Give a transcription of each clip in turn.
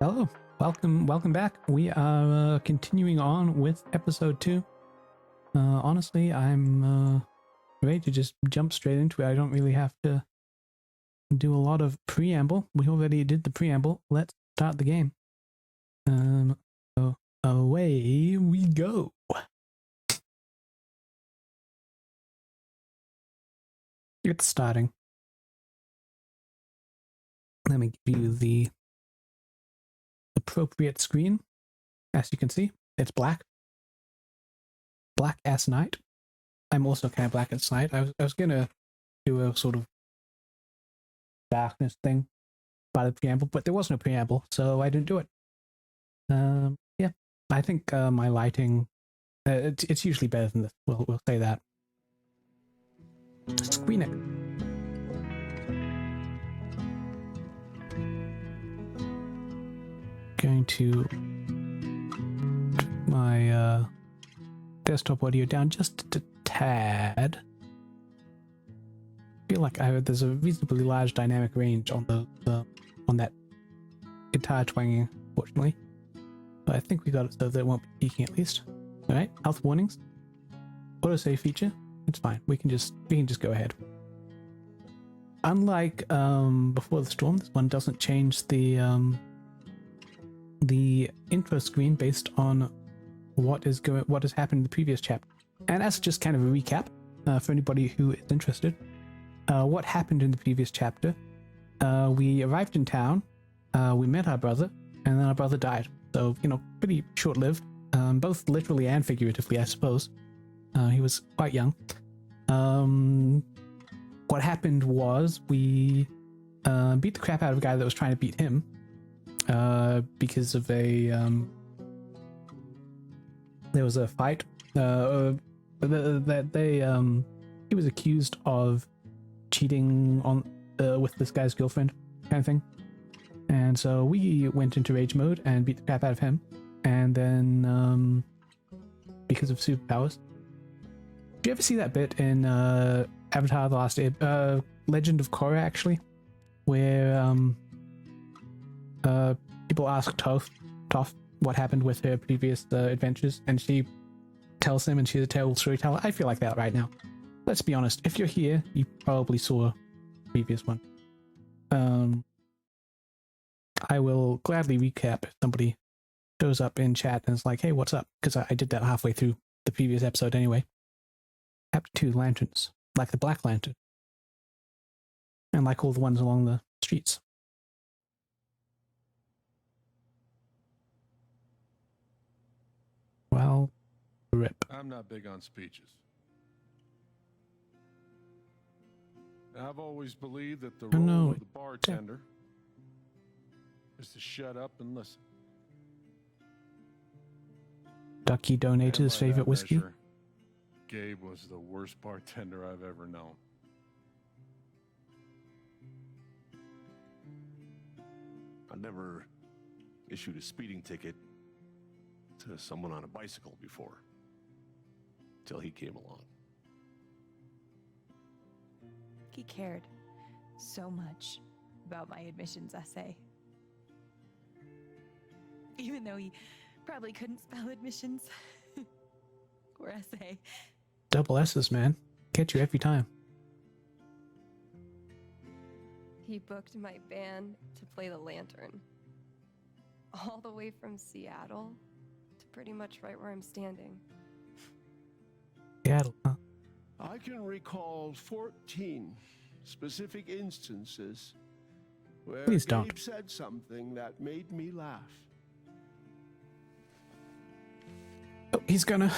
Hello, welcome back. We are continuing on with episode 2. Honestly, I'm ready to just jump straight into it. I don't really have to do a lot of preamble. We already did the preamble. Let's start the game. So away we go. It's starting. Let me give you the appropriate screen. As you can see, it's black. Black as night. I'm also kind of black as night. I was gonna do a sort of darkness thing by the preamble, but there was no preamble, so I didn't do it. Yeah, I think my lighting, it's usually better than this. We'll say that. Screen it. Going to my desktop audio down just a tad. I feel like there's a reasonably large dynamic range on on that guitar twanging, fortunately. But I think we got it so that it won't be peaking at least. All right, health warnings, autosave feature. It's fine. We can just go ahead. Unlike before the storm, this one doesn't change the intro screen based on what has happened in the previous chapter. And that's just kind of a recap for anybody who is interested. What happened in the previous chapter? We arrived in town. We met our brother, and then our brother died. So, pretty short-lived, both literally and figuratively, I suppose. He was quite young. What happened was we beat the crap out of a guy that was trying to beat him because of there was a fight. He was accused of cheating on with this guy's girlfriend, kind of thing. And so we went into rage mode and beat the crap out of him. And then, because of superpowers. Do you ever see that bit in Avatar: The Last Legend of Korra, actually? Where people ask Toph what happened with her previous adventures, and she tells them, and she's a terrible storyteller. I feel like that right now. Let's be honest, if you're here, you probably saw the previous one. I will gladly recap if somebody shows up in chat and is like, hey, what's up? Because I did that halfway through the previous episode anyway. Chapter 2, lanterns. Like the Black Lantern. And like all the ones along the streets. Well, rip. I'm not big on speeches. I've always believed that the role of the bartender is to shut up and listen. Ducky donated his favorite whiskey. Measure, Gabe was the worst bartender I've ever known. I never issued a speeding ticket to someone on a bicycle before, till he came along. He cared so much about my admissions essay. Even though he probably couldn't spell admissions or essay. Double S's, man. Catch you every time. He booked my band to play the lantern. All the way from Seattle to pretty much right where I'm standing. Seattle, huh? I can recall 14 specific instances where Please Gabe don't. said something that made me laugh. Oh, he's gonna...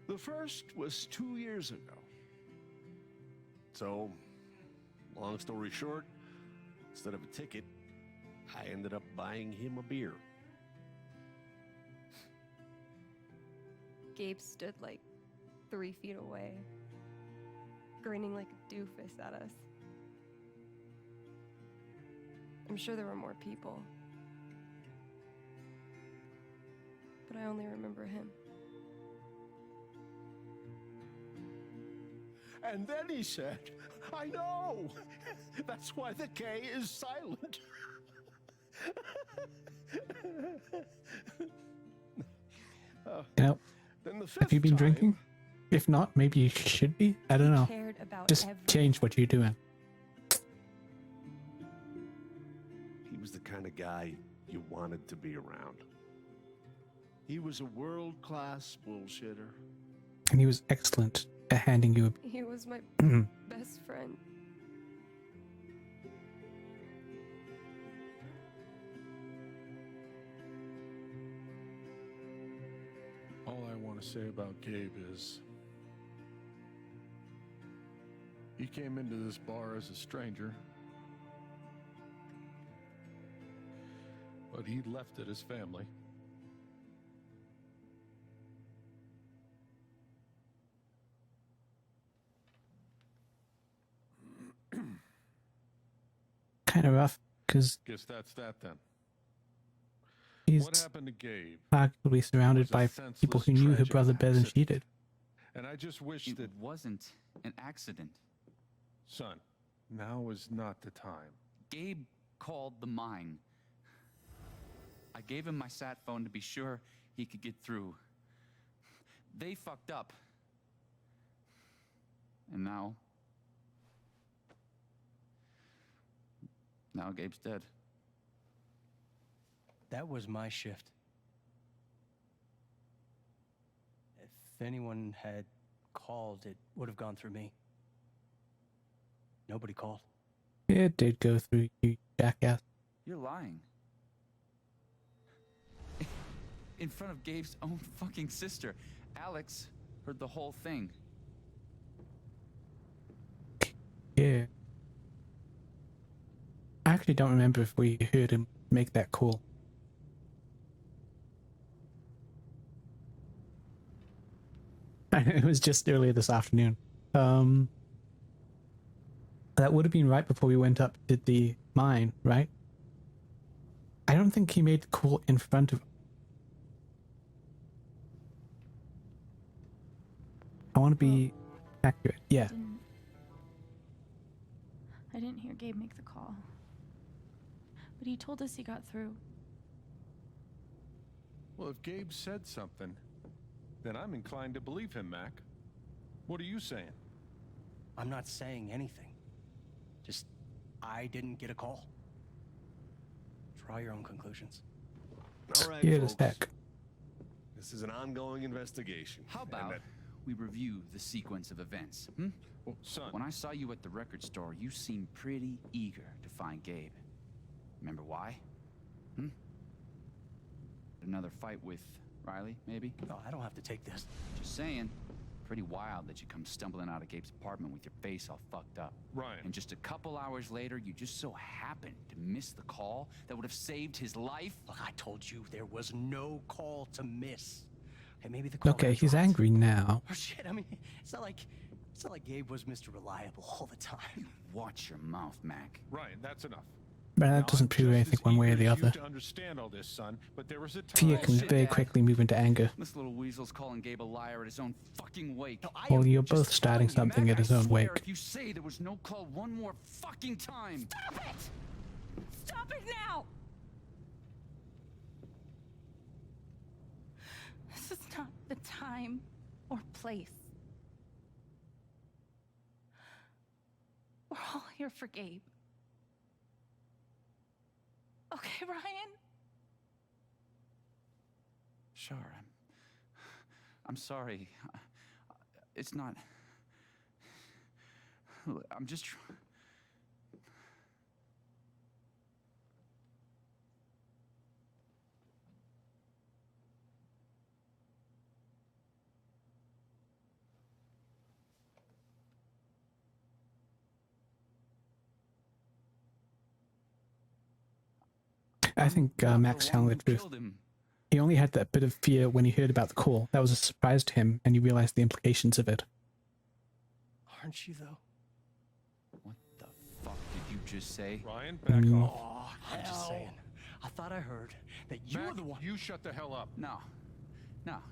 The first was 2 years ago. So, long story short, instead of a ticket, I ended up buying him a beer. Gabe stood like 3 feet away, grinning like a doofus at us. I'm sure there were more people, but I only remember him. And then he said, I know. That's why the K is silent. You know, Then the have you fifth been time, drinking? If not, maybe you should be. I don't know. Cared about Just change what you're doing. He was the kind of guy you wanted to be around. He was a world-class bullshitter. And he was excellent at handing you He was my a... best friend. All I want to say about Gabe is he came into this bar as a stranger, but he left it as family. kind of rough, because Guess that's that then. he's What happened to Gabe? arguably surrounded Was a by people who senseless, knew her tragic brother better than she accident. did. And I just wish It that, wasn't an accident. son, now is not the time. Gabe called the mine. I gave him my sat phone to be sure he could get through. They fucked up. And now Gabe's dead. That was my shift. If anyone had called, it would have gone through me. Nobody called. It did go through you, jackass. You're lying. In front of Gabe's own fucking sister. Alex heard the whole thing. Yeah. I actually don't remember if we heard him make that call. It was just earlier this afternoon. That would have been right before we went up to the mine, right? I don't think he made the call in front of... I want to be accurate. Yeah. I didn't hear Gabe make the call. But he told us he got through. Well, if Gabe said something, then I'm inclined to believe him, Mac. What are you saying? I'm not saying anything. Just, I didn't get a call. Draw your own conclusions. All right, Scared as folks. heck. This is an ongoing investigation. How and about that- we review the sequence of events? Well, son, When I saw you at the record store, you seemed pretty eager to find Gabe. Remember why? Another fight with Riley, maybe? No, I don't have to take this. Just saying. Pretty wild that you come stumbling out of Gabe's apartment with your face all fucked up. Ryan. And just a couple hours later, you just so happened to miss the call that would have saved his life? Look, I told you there was no call to miss. Okay, maybe the call Okay, got he's dropped. angry now. Oh shit, I mean, it's not like Gabe was Mr. Reliable all the time. Watch your mouth, Mac. Ryan, that's enough. But Now, that doesn't I'm prove just anything as one way or eager the as you other. to understand all this, son, but there was a Fear time. can Bullshit, very Dad. quickly move into anger. This little weasel's calling Gabe a liar at his own fucking wake. No, I Well, am you're just both starting telling you, something Mac, at his I own swear, wake. if you say there was no call one more fucking time. Stop it! Stop it now! This is not the time or place. We're all here for Gabe. Okay, Ryan? Sure, I'm sorry. It's not... I'm just I think Max telling the truth. Killed him. He only had that bit of fear when he heard about the call. That was a surprise to him, and he realized the implications of it. Aren't you though? What the fuck did you just say? Ryan, back Mm. off. Oh, I'm just saying. I thought I heard that you were Mac, the one. you shut the hell up. No,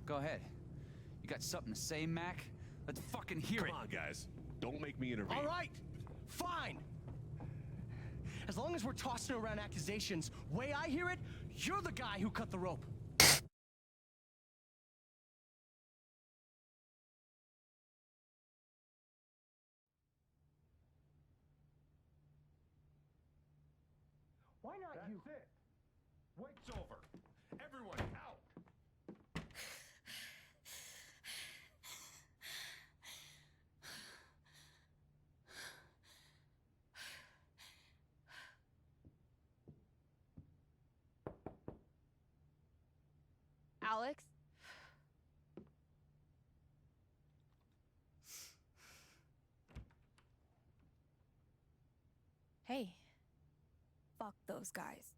go ahead. You got something to say, Mac? Let's fucking hear Come it. on, guys. Don't make me intervene. All right, fine. As long as we're tossing around accusations, way I hear it, you're the guy who cut the rope. Why not you? That's it. Wait's over. Everyone out. Alex? Hey. Fuck those guys.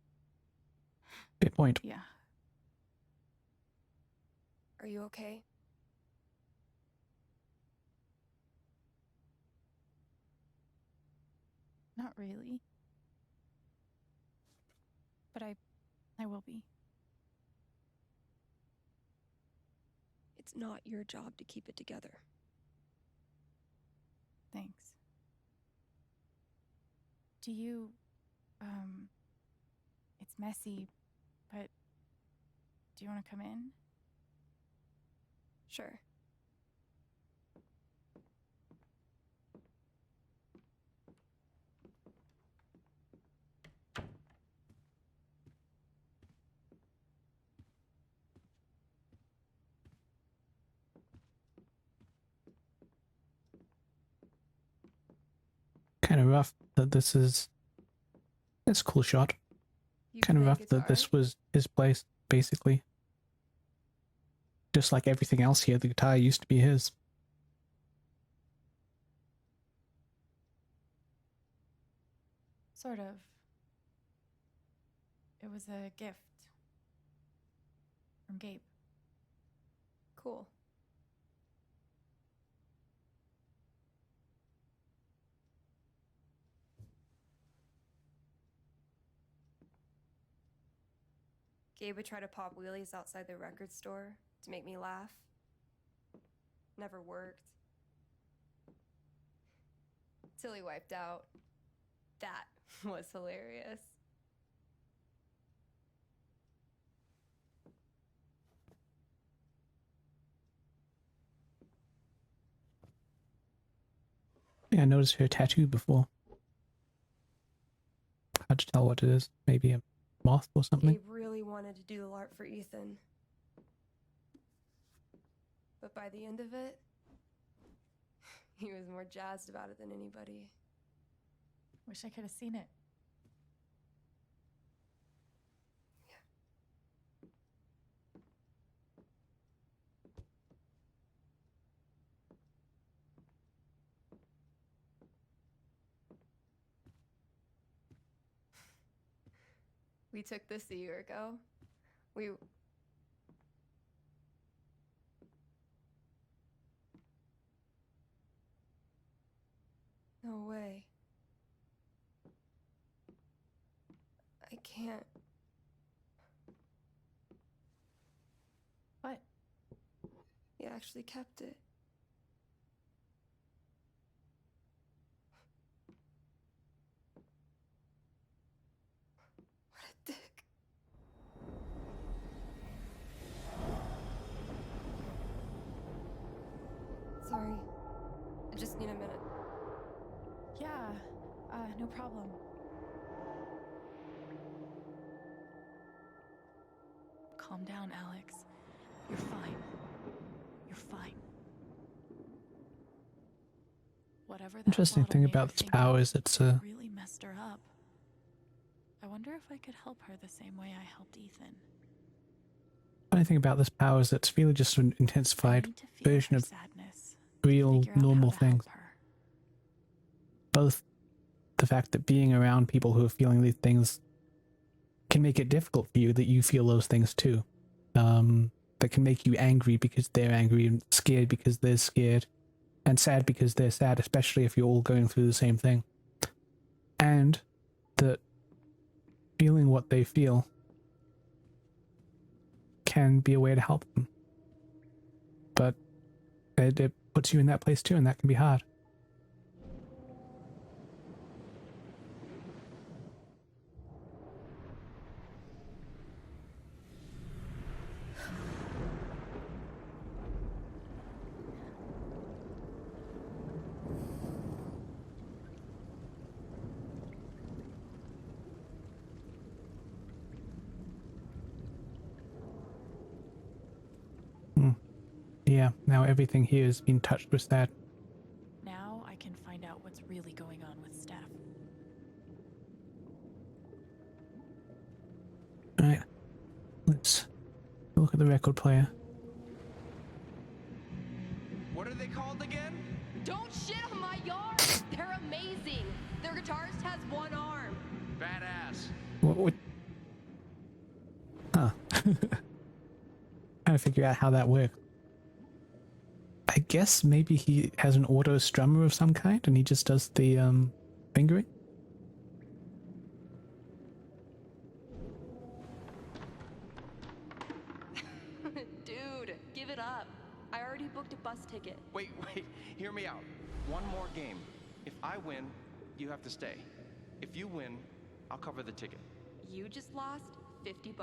Good point. Yeah. Are you okay? Not really. But I will be. It's not your job to keep it together. Thanks. Do you, it's messy, but do you want to come in? Sure. Kind of rough that this is. It's a cool shot. You Kind of play rough that guitar? this was his place, basically. Just like everything else here, the guitar used to be his. Sort of. It was a gift from Gabe. Cool. Gabe would try to pop wheelies outside the record store to make me laugh. Never worked. Till he wiped out. That was hilarious. Yeah, I noticed her tattoo before. Hard to tell what it is. Maybe a moth or something. Gabe really wanted to do the LARP for Ethan. But by the end of it, he was more jazzed about it than anybody. Wish I could have seen it. We took this a year ago. No way. I can't. What? He actually kept it. What a dick. Sorry. I just need a minute. Yeah, no problem. Calm down, Alex. You're fine. You're fine. Whatever that Interesting bottle thing made about her this think power of is it's really messed her up. I wonder if I could help her the same way I helped Ethan. funny thing about this power is it's really just an I intensified need to feel version her of sadness, real figure out normal how to help things. her. Both the fact that being around people who are feeling these things can make it difficult for you that you feel those things too. That can make you angry because they're angry, and scared because they're scared, and sad because they're sad, especially if you're all going through the same thing. And that feeling what they feel can be a way to help them. But it puts you in that place too, and that can be hard. yeah, now everything here has been touched with that. Now I can find out what's really going on with Steph. Alright, let's look at the record player. What are they called again? Don't shit on my yard! They're amazing! Their guitarist has one arm. Badass. What? Huh. Trying to figure out how that works. I guess maybe he has an auto strummer of some kind and he just does the fingering. Dude, give it up. I already booked a bus ticket. Wait, hear me out. One more game. If I win, you have to stay. If you win, I'll cover the ticket. You just lost $50.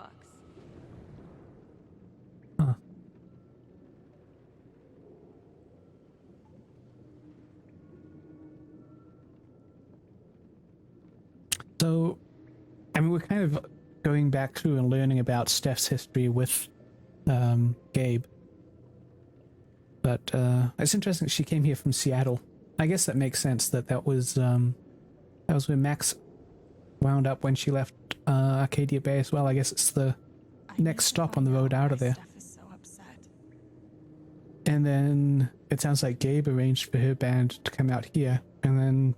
Huh. So, I mean, we're kind of going back through and learning about Steph's history with Gabe. But it's interesting that she came here from Seattle. I guess that makes sense that was where Max wound up when she left Arcadia Bay as well. I guess it's the next stop on the road out of there. Steph is so upset. And then it sounds like Gabe arranged for her band to come out here, and then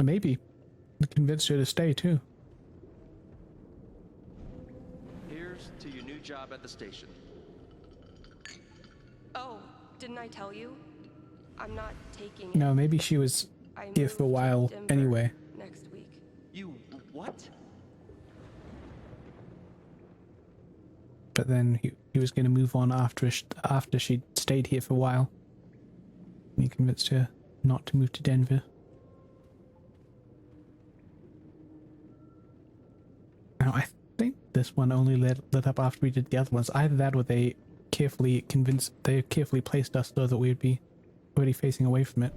maybe convinced her to stay too. Here's to your new job at the station. Oh, didn't I tell you? I'm not taking it. No, maybe she was I here for a move to while Denver anyway. next week. You what? But then he was going to move on after she'd stayed here for a while. And he convinced her not to move to Denver. Now I think this one only lit up after we did the other ones. Either that or they carefully placed us so that we'd be already facing away from it.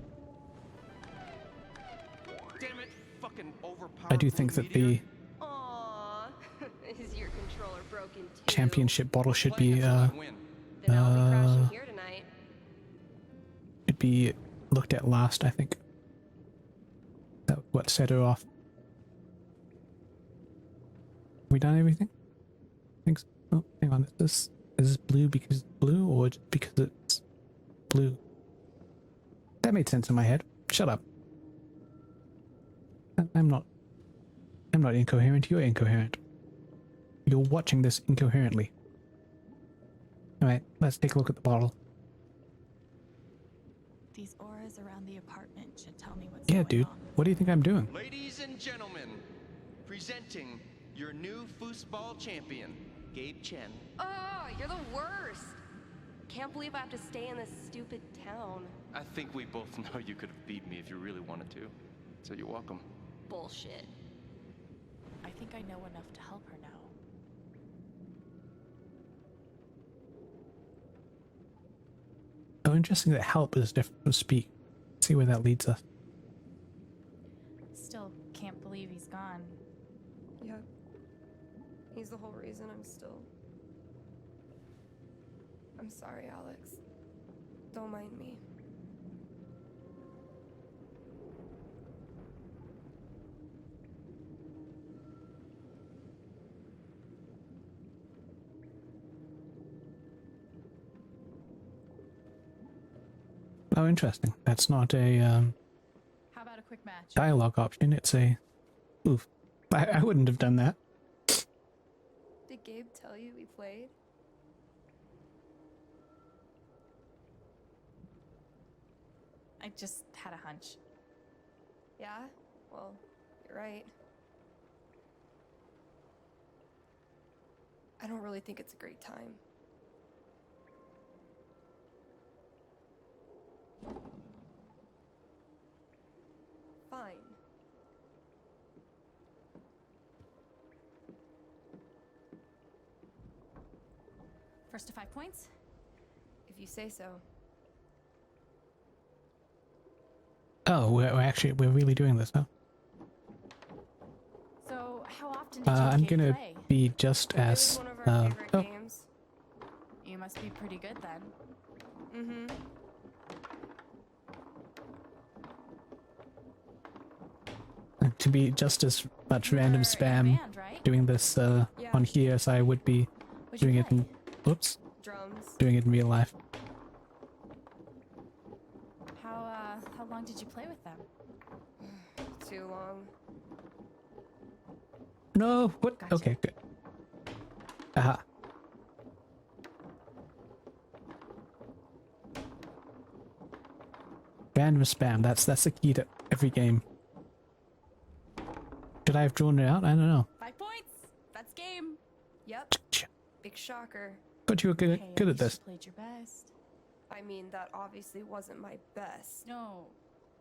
Damn it, fucking overpowered. I do think that the Aww, is your controller broken too? championship bottle should Playing be until I win. Then I'll be crashing here tonight. looked at last, I think. That's what set her off. We done everything? I think so. Oh, hang on. Is this blue because it's blue or just because it's blue? That made sense in my head. Shut up. I'm not incoherent. You're incoherent. You're watching this incoherently. Alright, let's take a look at the bottle. These auras around the apartment should tell me what's Yeah, going dude. on. What do you think I'm doing? Ladies and gentlemen, presenting your new foosball champion, Gabe Chen. Oh, you're the worst. Can't believe I have to stay in this stupid town. I think we both know you could have beat me if you really wanted to. So you're welcome. Bullshit. I think I know enough to help her now. Oh, interesting that help is different from speak. See where that leads us. Still can't believe he's gone. Yep. He's the whole reason I'm still... I'm sorry, Alex. Don't mind me. Oh, interesting. That's not a How about a quick match? dialogue option. It's a... Oof. I wouldn't have done that. Did Gabe tell you we played? I just had a hunch. Yeah? Well, you're right. I don't really think it's a great time. Fine. First to 5 points? If you say so. Oh, we're really doing this, huh? So, how often did you I'm and Gabe gonna play? be just It was as... one of our favorite oh, games. You must be pretty good then. Mm-hmm. To be just as much You're random in a spam band, right? doing this Yeah. on here as I would be What'd you doing it play? in, whoops, Drums. doing it in real life. How long did you play with them? Too long. No, what? Gotcha. Okay, good. Aha. Random spam, that's the key to every game. Should I have drawn it out? I don't know. 5 points. That's game. Yep. Big shocker. But you were good, Hey, good at least this. You played your best. I mean, that obviously wasn't my best. No,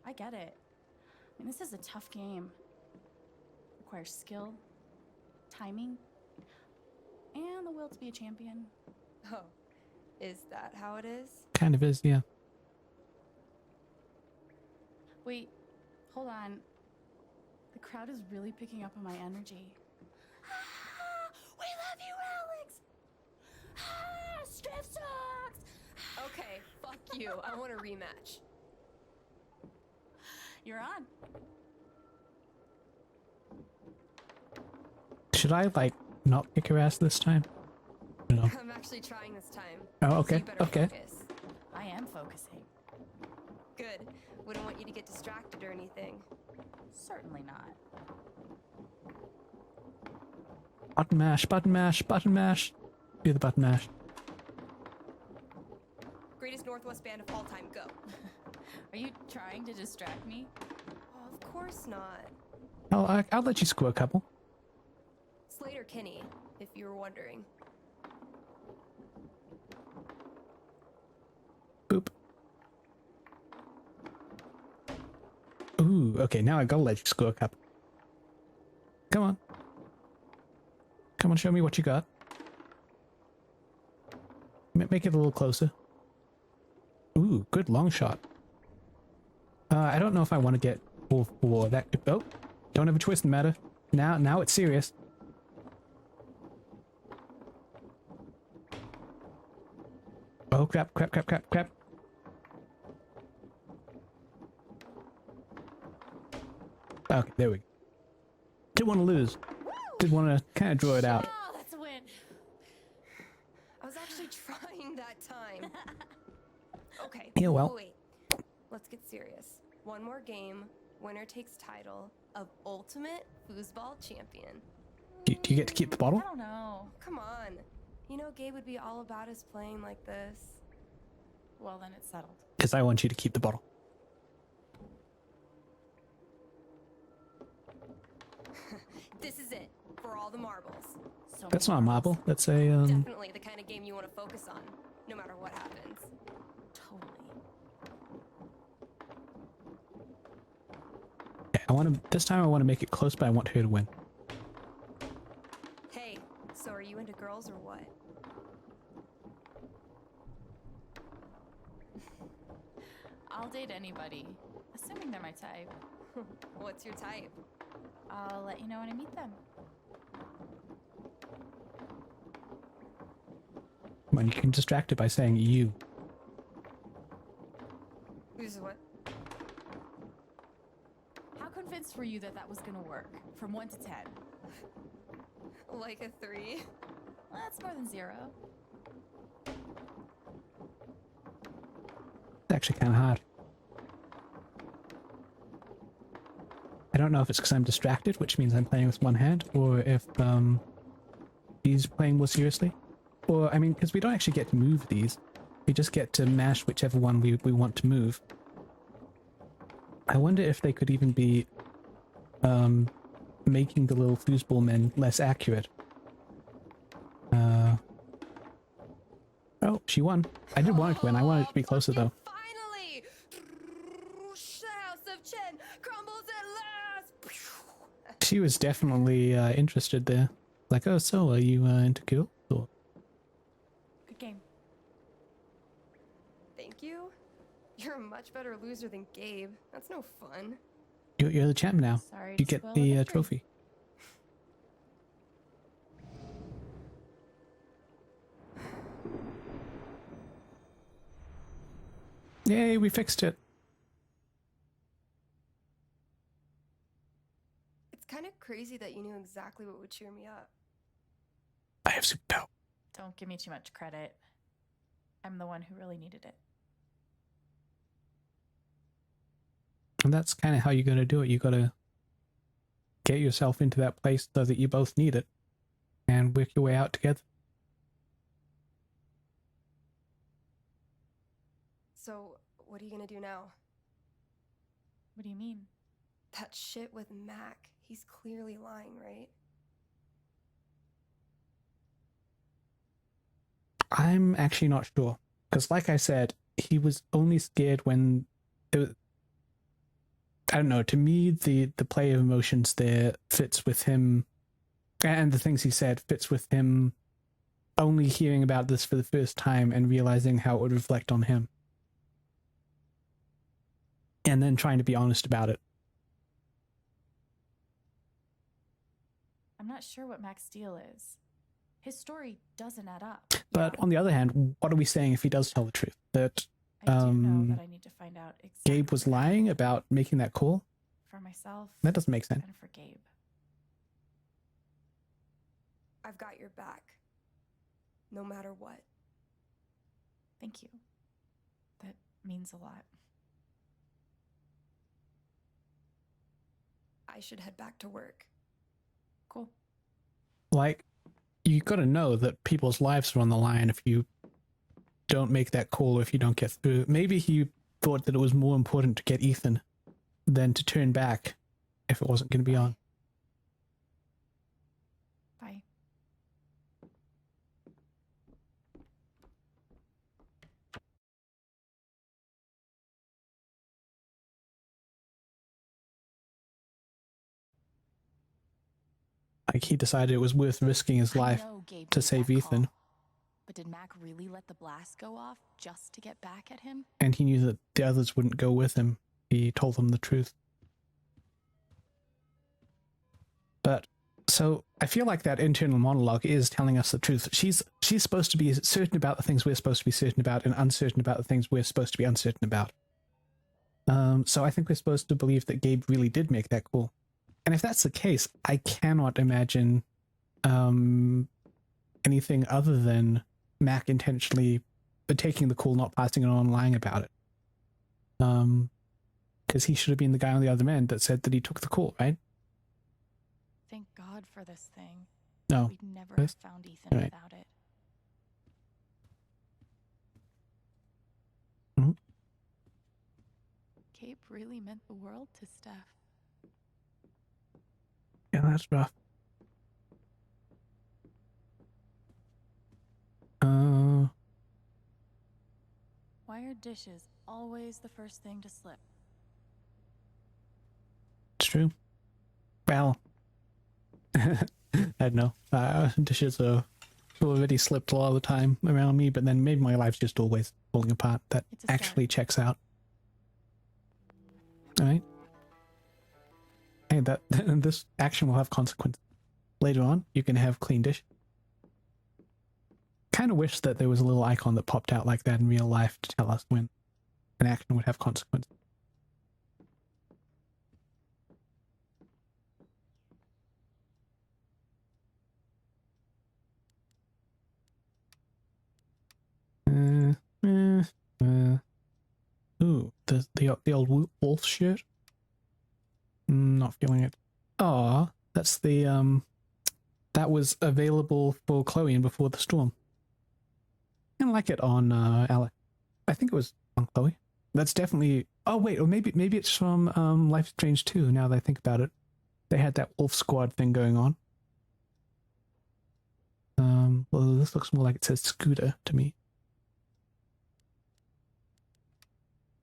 I get it. I mean, this is a tough game. Requires skill, timing, and the will to be a champion. Oh, is that how it is? Kind of is, yeah. Wait, hold on. The crowd is really picking up on my energy. Ah, we love you, Alex! Ah, Striff sucks! Okay, fuck you. I want a rematch. You're on. Should I, like, not kick her ass this time? No. I'm actually trying this time. Oh, So okay, you better okay. focus. I am focusing. Good. Wouldn't want you to get distracted or anything. Certainly not. Button mash, button mash, button mash. Do the button mash. Greatest Northwest band of all time, go. Are you trying to distract me? Oh, of course not. I'll let you score a couple. Slater Kinney, if you were wondering. Boop. Ooh, okay, now I gotta let you score a couple. Come on. Come on, show me what you got. Make it a little closer. Ooh, good long shot. I don't know if I want to get all four. That oh, don't have a twist in the matter. Now it's serious. Oh crap! Crap! Crap! Crap! Crap! Okay, there we go. Didn't want to lose. Did want to kind of draw it out. Oh, that's a win. I was actually trying that time. Okay. Yeah, well. Wait. Let's get serious. One more game. Winner takes title of Ultimate Foosball Champion. Do you get to keep the bottle? I don't know. Come on. You know Gabe would be all about us playing like this. Well, then it's settled. Because I want you to keep the bottle. This is it. For all the marbles. So That's many not a marble. That's a Definitely the kind of game you want to focus on. No matter what happens. Totally. Okay, I want to. This time I want to make it close, but I want her to win. Hey, so are you into girls or what? I'll date anybody, assuming they're my type. What's your type? I'll let you know when I meet them. Come on, you can distract it by saying you. Who's what? How convinced were you that that was gonna work? From 1 to 10? Like a 3? Well, that's more than 0. It's actually kind of hard. I don't know if it's because I'm distracted, which means I'm playing with one hand, or if he's playing more seriously. Or, I mean, because we don't actually get to move these. We just get to mash whichever one we want to move. I wonder if they could even be making the little foosball men less accurate. Oh, she won. I did want it to win. I wanted it to be closer, though. Finally! The House of Chen crumbles at last! She was definitely interested there. Like, oh, so are you into girls? Or Good game. Thank you? You're a much better loser than Gabe. That's no fun. you're the champ now. Sorry You to get spoil the victory. trophy. Yay, we fixed it. It's kind of crazy that you knew exactly what would cheer me up. I have superpower. Don't give me too much credit. I'm the one who really needed it. And that's kind of how you're going to do it. You got to get yourself into that place so that you both need it and work your way out together. So, what are you gonna do now? What do you mean? That shit with Mac. He's clearly lying, right? I'm actually not sure. Because like I said, he was only scared when it was, I don't know, to me the play of emotions there fits with him, and the things he said fits with him only hearing about this for the first time and realizing how it would reflect on him. And then trying to be honest about it. I'm not sure what Mac's deal is. His story doesn't add up. But on the other hand, what are we saying if he does tell the truth? That I do know that I need to find out exactly Gabe was lying about making that call? for myself. That doesn't make sense. And for Gabe. I've got your back. No matter what. Thank you. That means a lot. I should head back to work. Cool. Like, you got to know that people's lives are on the line if you don't make that call or if you don't get through. Maybe he thought that it was more important to get Ethan than to turn back if it wasn't going to be on. Bye. Like, he decided it was worth risking his life to save Ethan. But did Mac really let the blast go off just to get back at him? And he knew that the others wouldn't go with him. He told them the truth. But, so, I feel like that internal monologue is telling us the truth. She's supposed to be certain about the things we're supposed to be certain about and uncertain about the things we're supposed to be uncertain about. So I think we're supposed to believe that Gabe really did make that call. And if that's the case, I cannot imagine anything other than Mac intentionally taking the call, not passing it on, lying about it. Because he should have been the guy on the other end that said that he took the call, right? Thank God for this thing. No. We'd never have found Ethan Right. without it. Mm-hmm. Gabe really meant the world to Steph. Yeah, that's rough. Why are dishes always the first thing to slip? It's true. Well, I don't know. Dishes are already slipped a lot of the time around me, but then maybe my life's just always falling apart. That actually checks out. All right. Hey, this action will have consequences. Later on, you can have clean dish. Kind of wish that there was a little icon that popped out like that in real life to tell us when an action would have consequences. Ooh, the old wolf shirt. Not feeling it. Oh, that's the that was available for Chloe in Before the Storm. I like it on Alec. I think it was on Chloe. That's definitely. Oh wait, or maybe it's from Life is Strange 2. Now that I think about it, they had that wolf squad thing going on. Well, this looks more like it says Scooter to me.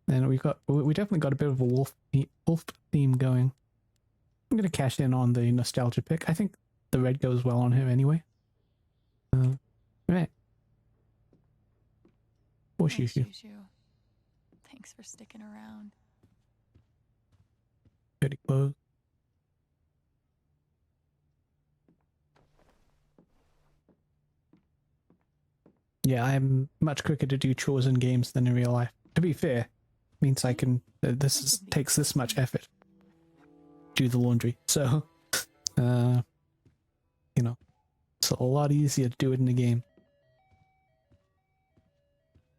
And we definitely got a bit of a wolf theme going. I'm gonna cash in on the nostalgia pick. I think the red goes well on her anyway. Right. Or Thanks, Shushu. Shushu. Thanks for sticking around. Pretty close. Yeah, I'm much quicker to do chores in games than in real life. To be fair, means I can. Takes this much effort. Do the laundry, so you know, it's a lot easier to do it in the game.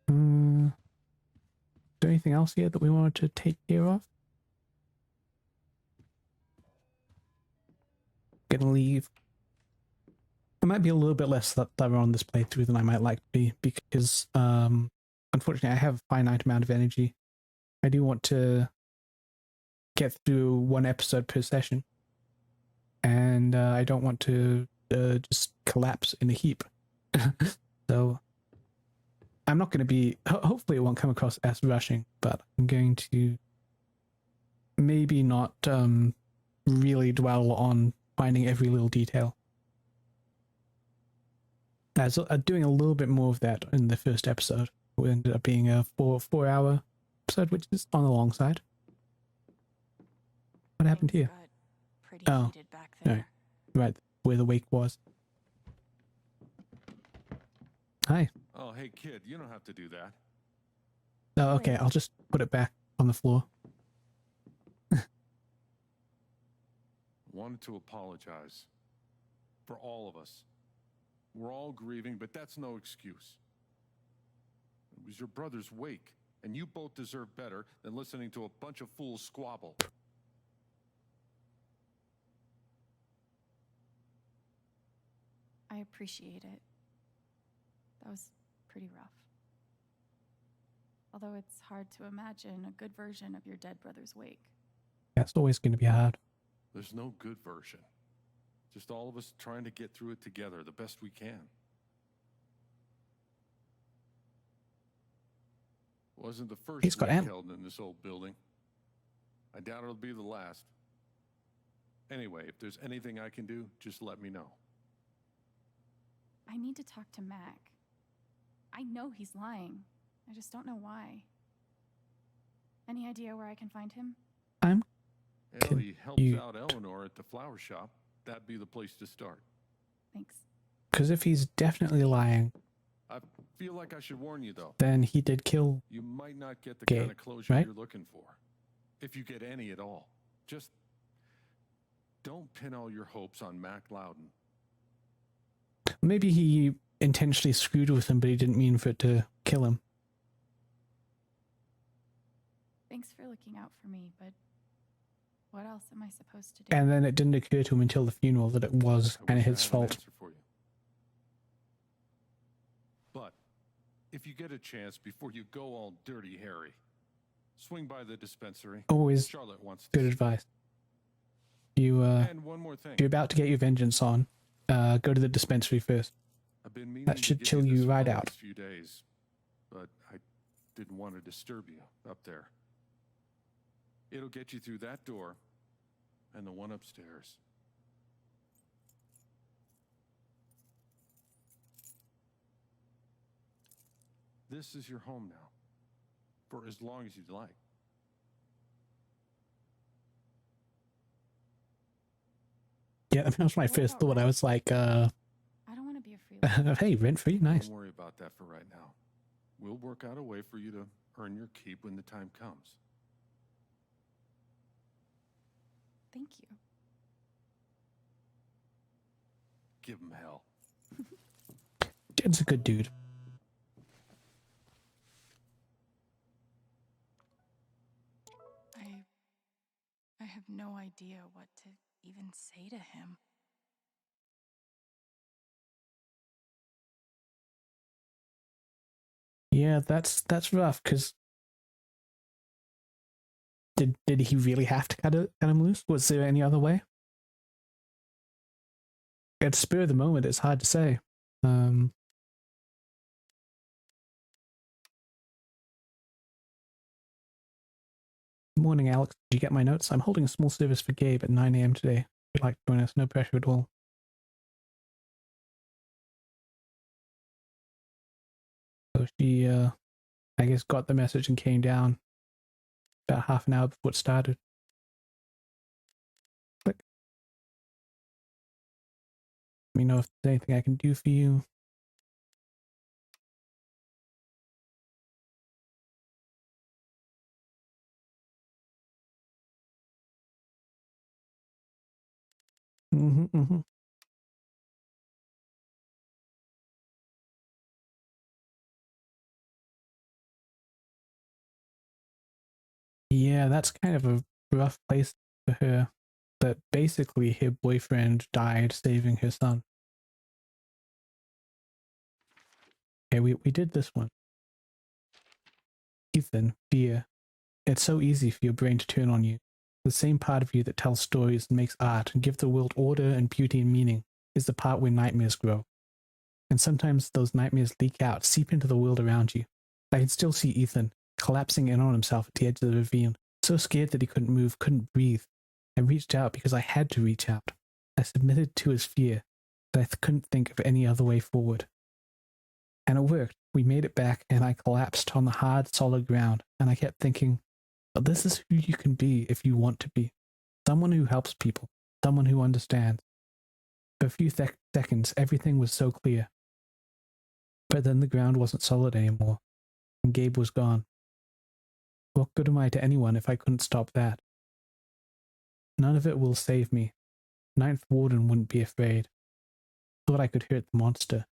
Is there anything else here that we wanted to take care of? Gonna leave. I might be a little bit less thorough on this playthrough than I might like to be because, unfortunately, I have a finite amount of energy. I do want to get through one episode per session, and I don't want to just collapse in a heap. So I'm not going to be. Hopefully, it won't come across as rushing, but I'm going to maybe not really dwell on finding every little detail. As doing a little bit more of that in the first episode. It ended up being a 4-hour episode, which is on the long side. What happened here? Pretty Oh, heated back there. No, right where the wake was. Hi. Oh, hey, kid, you don't have to do that. Oh, okay. I'll just put it back on the floor. Wanted to apologize. For all of us. We're all grieving, but that's no excuse. It was your brother's wake, and you both deserve better than listening to a bunch of fools squabble. I appreciate it. That was pretty rough. Although it's hard to imagine a good version of your dead brother's wake. That's always going to be hard. There's no good version. Just all of us trying to get through it together the best we can. Wasn't the first He's got wake held in this old building. I doubt it'll be the last. Anyway, if there's anything I can do, just let me know. I need to talk to Mac. I know he's lying. I just don't know why. Any idea where I can find him? Well, he helps out Eleanor at the flower shop. That'd be the place to start. Thanks. Because if he's definitely lying, I feel like I should warn you, though. then he did kill. You might not get the Gabe, kind of closure right? you're looking for. If you get any at all. Just don't pin all your hopes on Mac Loudon. Maybe he intentionally screwed with him, but he didn't mean for it to kill him. Thanks for looking out for me, but what else am I supposed to do? And then it didn't occur to him until the funeral that it was I kind of wish I his had an fault. answer for you. But if you get a chance before you go all dirty Harry, swing by the dispensary. Always Charlotte wants good to. advice. You And one more thing. if you're about to get your vengeance on, go to the dispensary first. I've been meaning That to should give chill this you right phone out. these few days, but I didn't want to disturb you up there. It'll get you through that door and the one upstairs. This is your home now, for as long as you'd like. Yeah, that was my What first about thought. I rent? was like, I don't want to be a freelancer. hey, rent free, nice. Don't worry about that for right now. We'll work out a way for you to earn your keep when the time comes. Thank you. Give him hell. Jed's a good dude. I have no idea what to even say to him. Yeah, that's rough. Because did he really have to cut him loose? Was there any other way? At the spur of the moment, it's hard to say. Morning, Alex. Did you get my notes? I'm holding a small service for Gabe at 9 a.m. today. If you'd like to join us, no pressure at all. So she, I guess, got the message and came down about half an hour before it started. Click. Let me know if there's anything I can do for you. Mm-hmm. Yeah, that's kind of a rough place for her. But basically, her boyfriend died saving her son. Okay, we did this one. Ethan, fear. It's so easy for your brain to turn on you. The same part of you that tells stories and makes art and gives the world order and beauty and meaning is the part where nightmares grow. And sometimes those nightmares leak out, seep into the world around you. I can still see Ethan collapsing in on himself at the edge of the ravine, so scared that he couldn't move, couldn't breathe. I reached out because I had to reach out. I submitted to his fear, but I couldn't think of any other way forward. And it worked. We made it back, and I collapsed on the hard, solid ground, and I kept thinking, but this is who you can be if you want to be. Someone who helps people, someone who understands. For a few seconds, everything was so clear. But then the ground wasn't solid anymore, and Gabe was gone. What good am I to anyone if I couldn't stop that? None of it will save me. Ninth Warden wouldn't be afraid. Thought I could hurt the monster.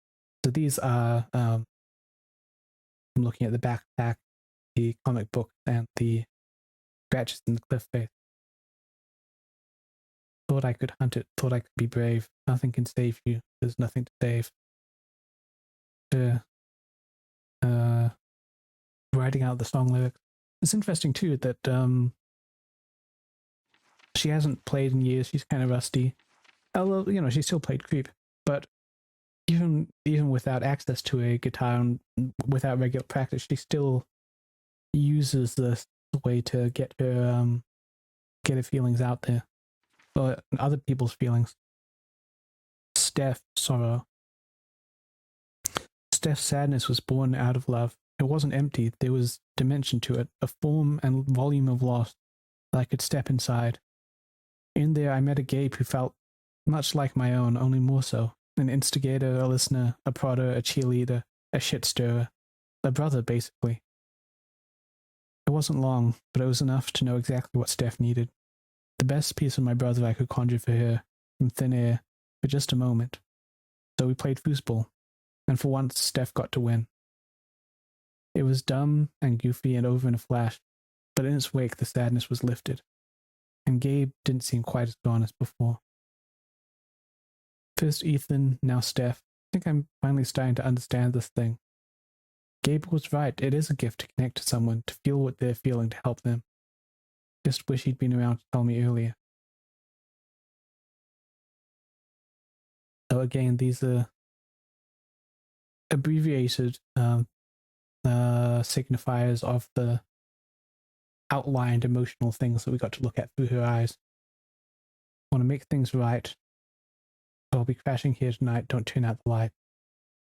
So these are, I'm looking at the backpack, the comic book, and the scratches in the cliff face. Thought I could hunt it, thought I could be brave. Nothing can save you. There's nothing to save. Writing out the song lyrics. It's interesting too that she hasn't played in years. She's kind of rusty. Although, you know, she still played Creep. But even without access to a guitar and without regular practice, she still uses this way to get her feelings out there. Or other people's feelings. Steph's sadness was born out of love. It wasn't empty. There was dimension to it, a form and volume of loss that I could step inside. In there, I met a Gabe who felt much like my own, only more so. An instigator, a listener, a prodder, a cheerleader, a shit stirrer. A brother, basically. It wasn't long, but it was enough to know exactly what Steph needed. The best piece of my brother I could conjure for her, from thin air, for just a moment. So we played foosball, and for once, Steph got to win. It was dumb and goofy and over in a flash, but in its wake, the sadness was lifted, and Gabe didn't seem quite as gone as before. First Ethan, now Steph. I think I'm finally starting to understand this thing. Gabe was right. It is a gift to connect to someone, to feel what they're feeling, to help them. Just wish he'd been around to tell me earlier. So again, these are abbreviated signifiers of the outlined emotional things that we got to look at through her eyes. Want to make things right. I'll be crashing here tonight. Don't turn out the light.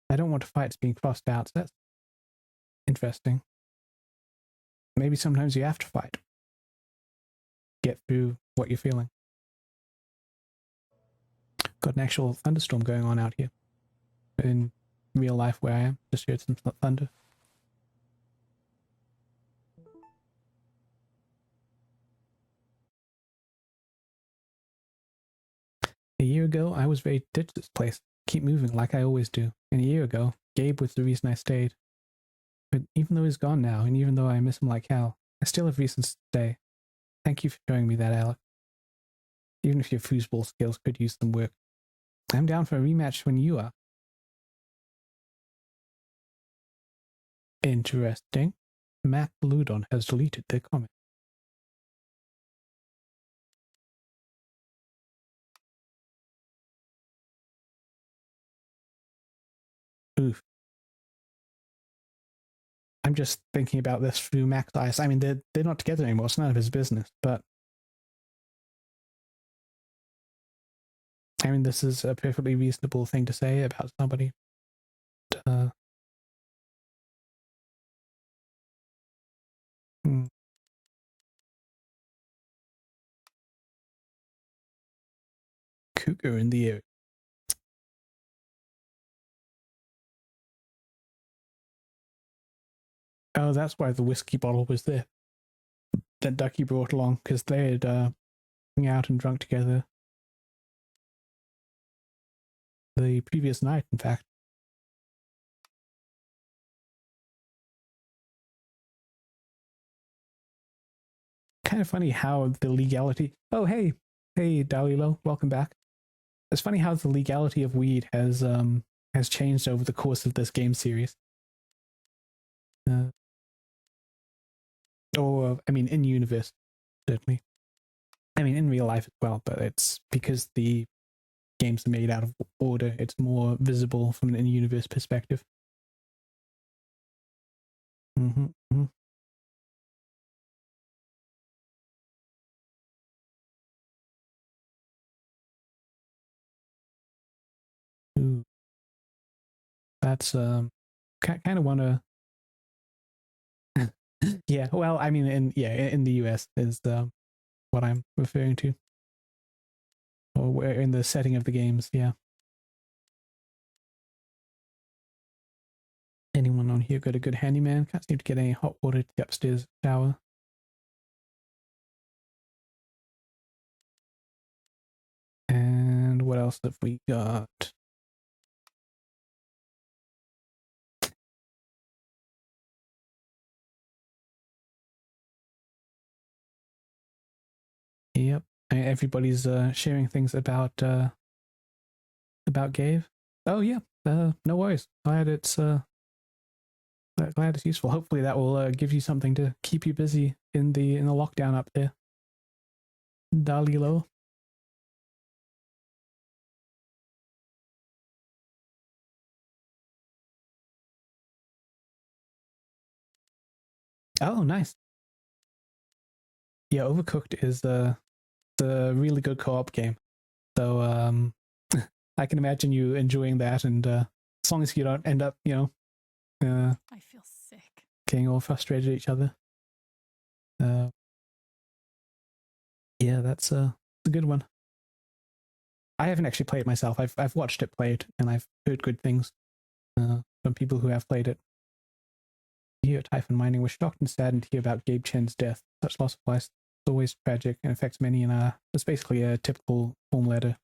I don't want fights being crossed out. So that's interesting. Maybe sometimes you have to fight. Get through what you're feeling. Got an actual thunderstorm going on out here. In real life where I am. Just heard some thunder. A year ago, I was ready to ditch this place. Keep moving like I always do. And a year ago, Gabe was the reason I stayed. But even though he's gone now, and even though I miss him like hell, I still have reasons to stay. Thank you for showing me that, Alec. Even if your foosball skills could use some work. I'm down for a rematch when you are. Interesting. Mac Ludon has deleted their comment. Oof. I'm just thinking about this through Mac's eyes. I mean, they're not together anymore. It's none of his business. But I mean, this is a perfectly reasonable thing to say about somebody. Cougar in the air. Oh, that's why the whiskey bottle was there. That Ducky brought along, because they had hung out and drunk together. the previous night, in fact. Kind of funny how the legality... Oh, hey! Hey, Dalilo, welcome back. It's funny how the legality of weed has changed over the course of this game series. Or, I mean, in universe, certainly. I mean, in real life as well, but it's because the games are made out of order, it's more visible from an in-universe perspective. Ooh. That's, kind of want to... Yeah, well, I mean, in the US is what I'm referring to. Or where in the setting of the games, yeah. Anyone on here got a good handyman? Can't seem to get any hot water to the upstairs shower. And what else have we got? Yep, everybody's sharing things about Gabe. Oh yeah, no worries. Glad it's useful. Hopefully that will give you something to keep you busy in the lockdown up there. Dalilo. Oh, nice. Yeah, Overcooked is a really good co-op game. So I can imagine you enjoying that, and as long as you don't end up, I feel sick. Getting all frustrated at each other. Yeah, that's a good one. I haven't actually played it myself. I've watched it played, and I've heard good things from people who have played it. Here at Typhon Mining, we're shocked and saddened to hear about Gabe Chen's death. Such loss of life is always tragic and affects many, and it's basically a typical form letter.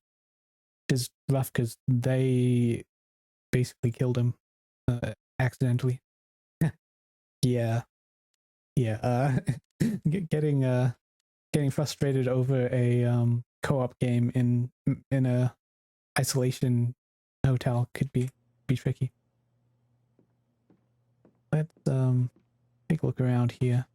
It is rough because they basically killed him accidentally. Yeah. Getting frustrated over a co-op game in a isolation hotel could be tricky. Let's take a look around here.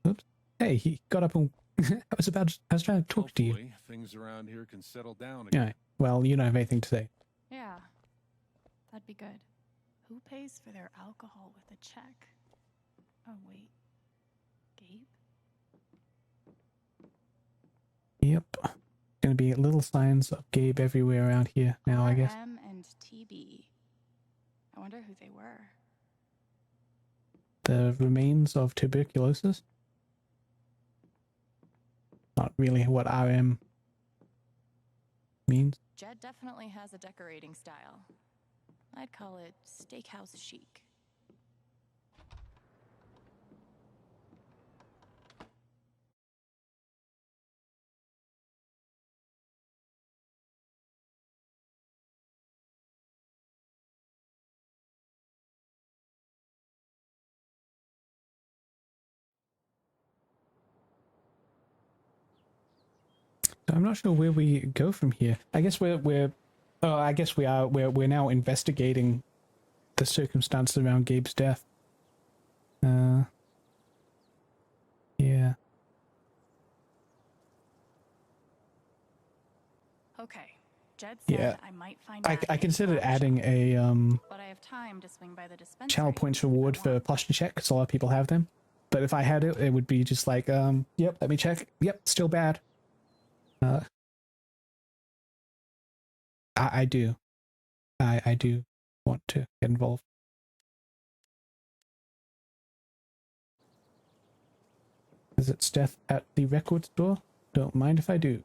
Oops. Hey, he got up and I was trying to talk to you. Hopefully, things around here can settle down again. Yeah. Well, you don't have anything to say. Yeah, that'd be good. Who pays for their alcohol with a check? Oh, wait. Gabe? Yep. Gonna be little signs of Gabe everywhere around here now, I guess. RM and TB. I wonder who they were. The remains of tuberculosis? Not really what RM means. Jed definitely has a decorating style. I'd call it steakhouse chic. I'm not sure where we go from here. I guess we're now investigating the circumstances around Gabe's death. Yeah. Okay. Jed said Yeah. I might find I considered adding a but I have time to swing by the dispensary. channel points reward for posture check because a lot of people have them. But if I had it, it would be just like, yep, let me check. Yep, still bad. I do. I do want to get involved. Is it Steph at the record store? Don't mind if I do.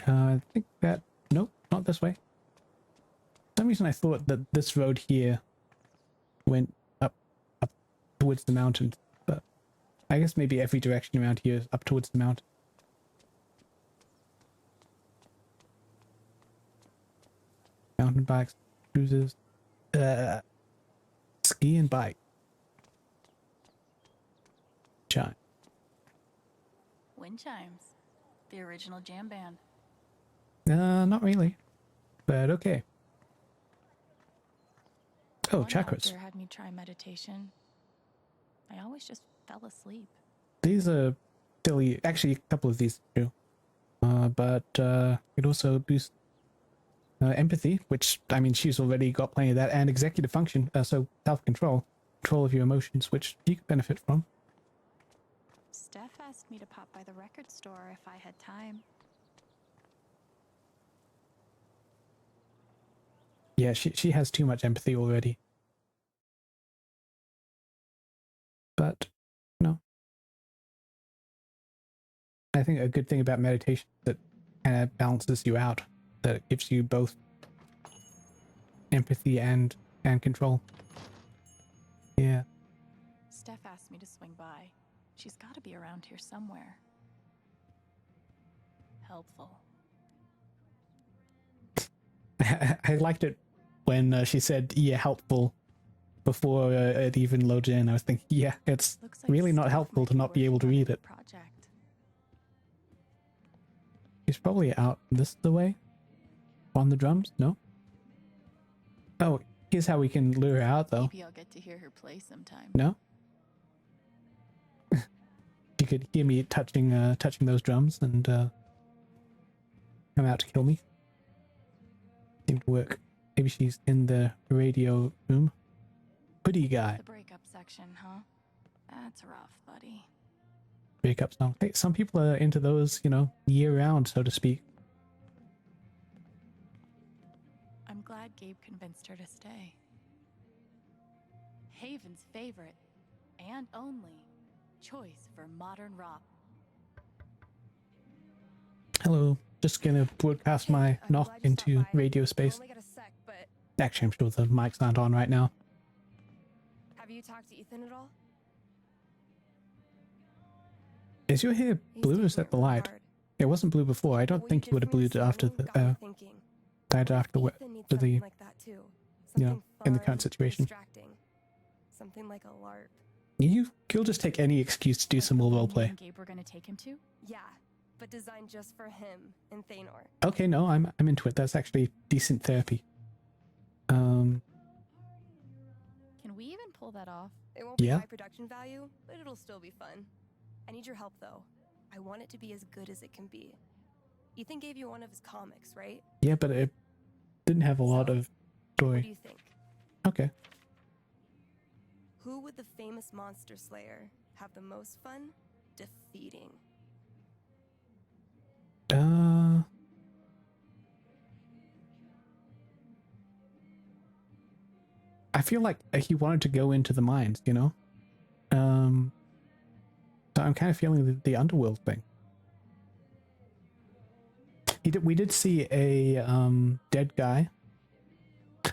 I think that... Nope, not this way. some reason I thought that this road here went up towards the mountain, but I guess maybe every direction around here is up towards the mountain. Mountain bikes, cruisers, ski and bike. Chime. Wind chimes. The original jam band. Not really, but okay. Oh, One chakras. doctor had me try meditation. I always just fell asleep. These are silly. Actually, a couple of these do. But it also boosts empathy, which, I mean, she's already got plenty of that, and executive function, so self-control, control of your emotions, which you could benefit from. Steph asked me to pop by the record store if I had time. Yeah, she has too much empathy already. But, no. I think a good thing about meditation is that kind of balances you out, that it gives you both empathy and control. Yeah. Steph asked me to swing by. She's got to be around here somewhere. Helpful. I liked it when she said, yeah, helpful, before it even loaded in. I was thinking, yeah, it's Looks like really not Steph helpful might to not be able to working on read a it. Project. He's probably out this the way. On the drums? No? Oh, here's how we can lure her out, though. Maybe I'll get to hear her play sometime. No? You could hear me touching those drums and come out to kill me. Seemed to work. Maybe she's in the radio room. Hoodie guy. The breakup section, huh? That's rough, buddy. Breakup song. Hey, some people are into those, you know, year-round, so to speak. I'm glad Gabe convinced her to stay. Haven's favorite and only choice for modern rock. Hello. Just gonna broadcast my knock into radio space. Only got a sec, but Actually, I'm sure the mics aren't on right now. have you talked to Ethan at all? Is your hair blue or is that the light? It wasn't blue before. I don't think you would have blued it after the dyed after the like that too. you know, in the Fun, current situation. distracting. Something like a LARP. You'll just take any excuse to do some more roleplay. And Gabe were gonna take him to? Yeah, but designed just for him and Thanor. Okay, no, I'm into it. That's actually decent therapy. Can we even pull that off? It won't be Yeah. high production value, but it'll still be fun. I need your help though. I want it to be as good as it can be. Ethan gave you one of his comics, right? Yeah, but it didn't have a lot of What story. do you think? Okay. Who would the famous monster slayer have the most fun defeating? I feel like he wanted to go into the mines, you know? So I'm kind of feeling the underworld thing. We did see a dead guy.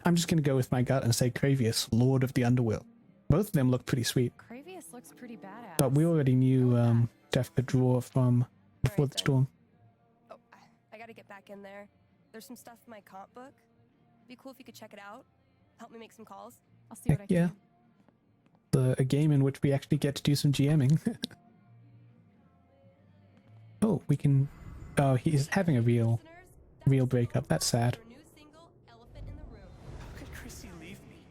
I'm just gonna go with my gut and say Cravius, Lord of the Underworld. Both of them look pretty sweet, Cravius looks pretty badass. but we already knew Death could draw from Before the Storm. Oh, I gotta get back in there. There's some stuff in my comp book. Be cool if you could check it out. Help me make some calls. I'll see what I can Yeah. do. A game in which we actually get to do some GMing. Oh, we can... Oh, he's having a real breakup. That's sad. Your new single, Elephant in the Room. How could Chrissy leave me?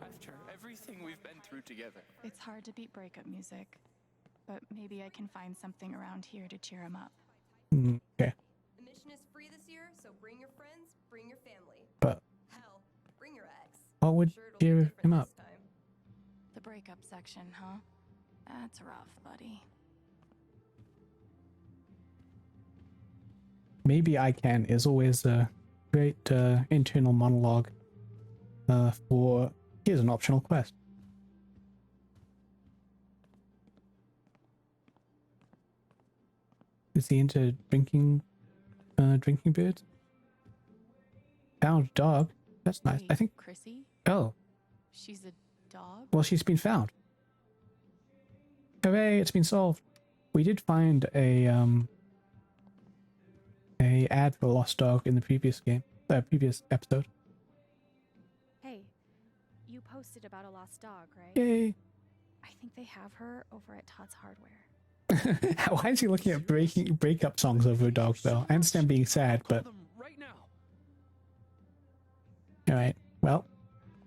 After everything we've been through together. It's hard to beat breakup music, but maybe I can find something around here to cheer him up. Okay, The mission is free this year, so bring your friends, bring your family. but Hell, bring your ex. what would Sure, it'll be cheer different him this up? time. The breakup section, huh? That's rough, buddy. Maybe I Can is always a great internal monologue for here's an optional quest. Is he into drinking birds? Found dog. That's nice. Wait, I think. Chrissy? Oh, She's a dog? well, she's been found. Hooray! It's been solved. We did find a ad for a lost dog in the previous game, previous episode. Hey, you posted about a lost dog, right? Yay! I think they have her over at Todd's Hardware. Why is he looking at breakup songs over a dog, though? I understand being sad, but... Alright, well,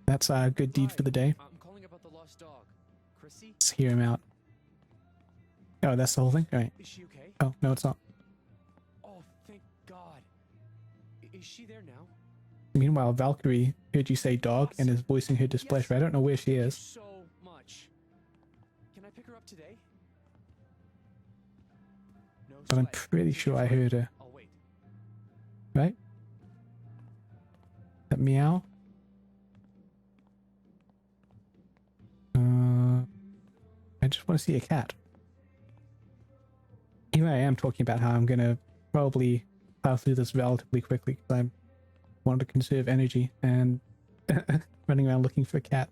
that's a good deed for the day. I'm calling about the lost dog. Chrissy? Let's hear him out. Oh, that's the whole thing? Alright. Is she okay? Oh, no, it's not. Oh, thank God. Is she there now? Meanwhile, Valkyrie heard you say dog and is voicing her displeasure. I don't know where she is. So much. Can I pick her up today? No But I'm sweat. pretty sure I heard her. I'll wait. Right? That meow? I just want to see a cat. Here I am talking about how I'm gonna probably plow through this relatively quickly because I want to conserve energy and running around looking for a cat.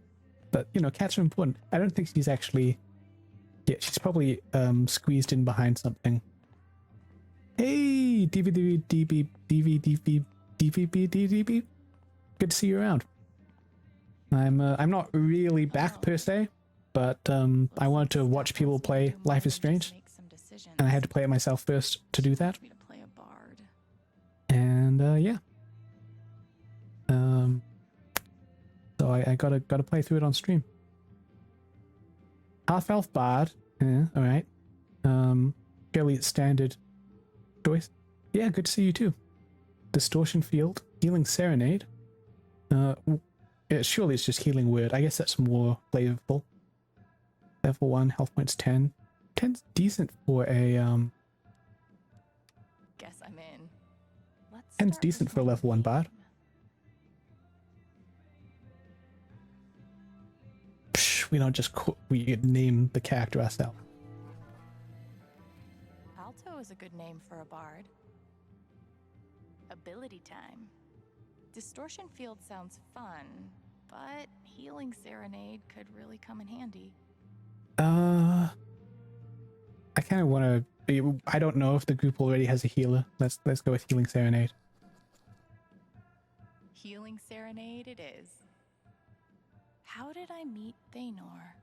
But, you know, cats are important. I don't think she's actually... Yeah, she's probably squeezed in behind something. Hey! DVDB. Good to see you around. I'm not really back per se, but I wanted to watch people play Life is Strange, and I had to play it myself first to do that. And yeah, so I gotta play through it on stream. Half elf bard, yeah, all right. Fairly standard choice. Yeah, good to see you too. Distortion field, healing serenade. Yeah, surely it's just healing word. I guess that's more flavorful. Level 1, health points 10. 10's decent for a Guess I'm in. Let's 10's start decent with for a my level 1 bard. name. Psh, we don't just we name the character ourselves. Alto is a good name for a bard. Ability time. Distortion field sounds fun, but healing serenade could really come in handy. I kind of want to. I don't know if the group already has a healer. Let's go with healing serenade. Healing serenade it is. How did I meet Thanor?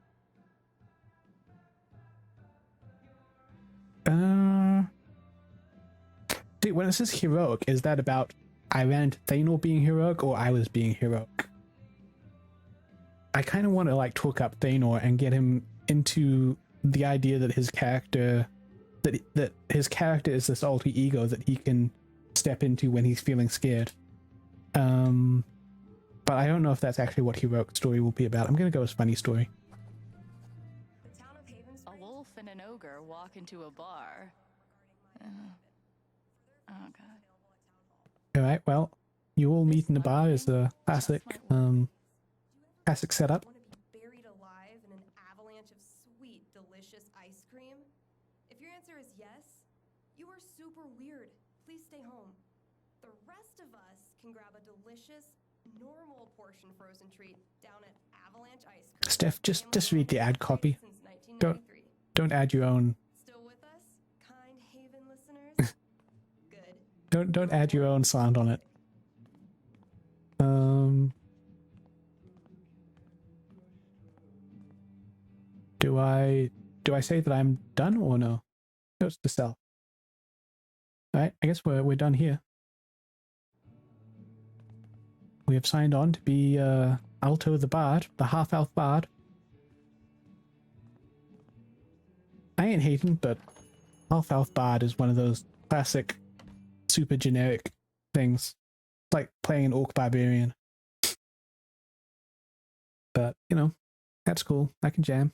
See, when it says heroic, is that about I ran into Thanor being heroic or I was being heroic? I kind of want to like talk up Thanor and get him into the idea that his character, that his character is this alter ego that he can step into when he's feeling scared. But I don't know if that's actually what heroic story will be about. I'm gonna go with funny story. A wolf and an ogre walk into a bar. Oh god. All right, well, you all meet in a bar is a classic, classic setup. Want to be buried alive in an avalanche of sweet, delicious ice cream? If your answer is yes, you are super weird. Please stay home. The rest of us can grab a delicious, normal portion frozen treat down at Avalanche Ice Cream. Steph, just read the ad copy. Don't add your own. Still with us, kind Haven listeners? Good. Don't add your own sound on it. Do I say that I'm done or no? No, it's to sell. All right, I guess we're done here. We have signed on to be Alto the Bard, the half-elf bard. I ain't hating, but half-elf bard is one of those classic, super generic things. It's like playing an orc barbarian. But, you know, that's cool. I can jam.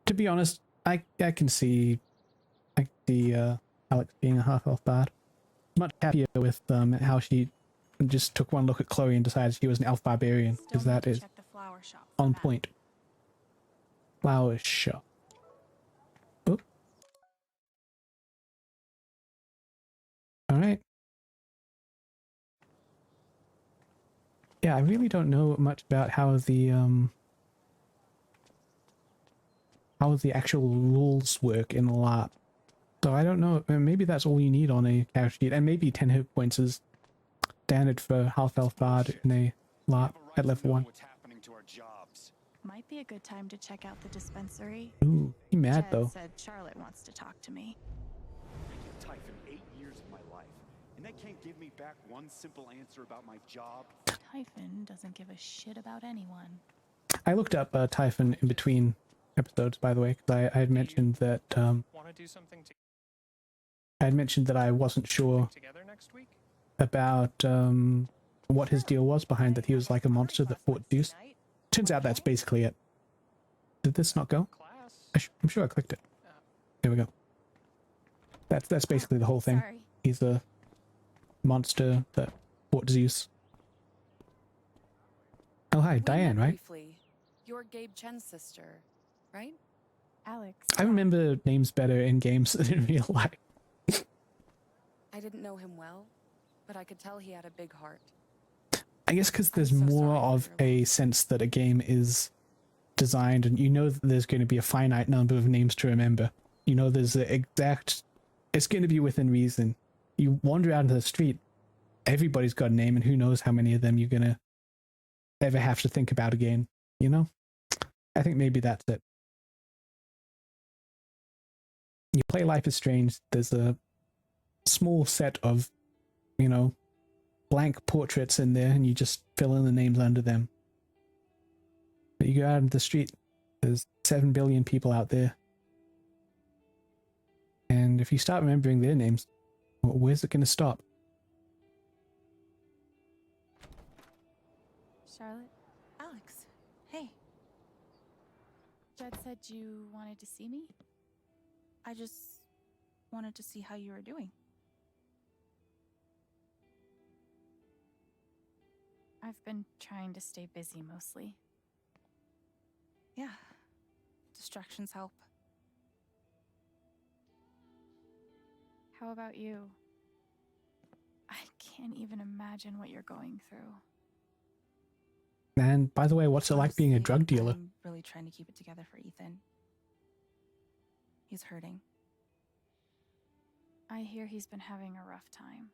To be honest, I can see Alex being a half-elf bard. Much happier with how she just took one look at Chloe and decided she was an elf barbarian, because that is on point. Flower shop. Oh. All right. Yeah, I really don't know much about how the actual rules work in LARP. So I don't know, maybe that's all you need on a character sheet, and maybe 10 hit points is standard for half-elf bard in a LARP at level 1. Might be a good time to check out the dispensary. Ooh, he mad Jed though. said Charlotte wants to talk to me. I give Typhon 8 years of my life, and they can't give me back one simple answer about my job. Typhon doesn't give a shit about anyone. I looked up Typhon in between episodes, by the way, because I had mentioned that I wasn't sure about what his deal was behind that he was like a monster that fought Zeus. Turns out that's basically it. Did this not go? I'm sure I clicked it. There we go. That's basically the whole thing. Sorry. He's a monster that fought Zeus. Oh hi, Diane, right? Briefly, you're Gabe Chen's sister, right? Alex. I remember names better in games than in real life. I didn't know him well, but I could tell he had a big heart. I guess because there's more of a sense that a game is designed, and you know that there's going to be a finite number of names to remember. You know there's the exact... It's going to be within reason. You wander out into the street, everybody's got a name, and who knows how many of them you're going to ever have to think about again, you know? I think maybe that's it. You play Life is Strange, there's a small set of, you know, blank portraits in there, and you just fill in the names under them. But you go out into the street, there's 7 billion people out there. And if you start remembering their names, where's it going to stop? Charlotte? Alex, hey. Jed said you wanted to see me? I just wanted to see how you were doing. I've been trying to stay busy mostly. Yeah. Distractions help. How about you? I can't even imagine what you're going through. And by the way, what's it like being a drug dealer? I'm really trying to keep it together for Ethan. He's hurting. I hear he's been having a rough time.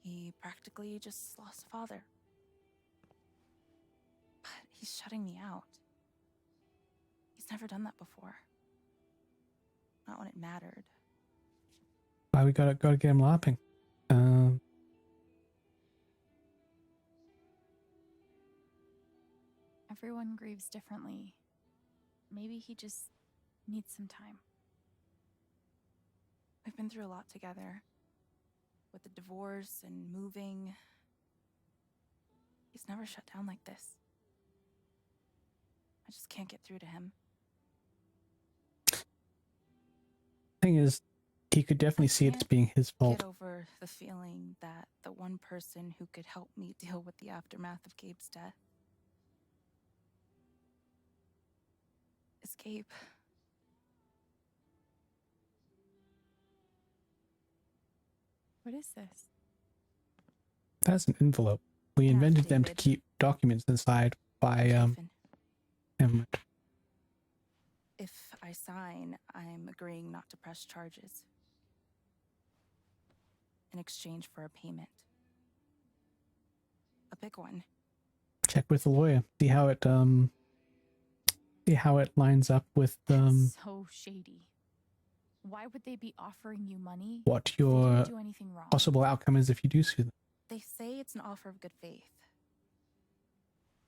He practically just lost a father. But he's shutting me out. He's never done that before. Not when it mattered. Why we gotta get him LARPing. Everyone grieves differently. Maybe he just needs some time. We've been through a lot together. With the divorce and moving. He's never shut down like this. I just can't get through to him. Thing is, he could definitely see it as being his fault. Get over the feeling that the one person who could help me deal with the aftermath of Gabe's death is Gabe. What is this? That's an envelope. We invented them to keep documents inside by never mind. If I sign, I'm agreeing not to press charges in exchange for a payment. A big one. Check with the lawyer. See how it lines up with So shady. Why would they be offering you money? what They your didn't do anything wrong. possible outcome is if you do sue them. They say it's an offer of good faith.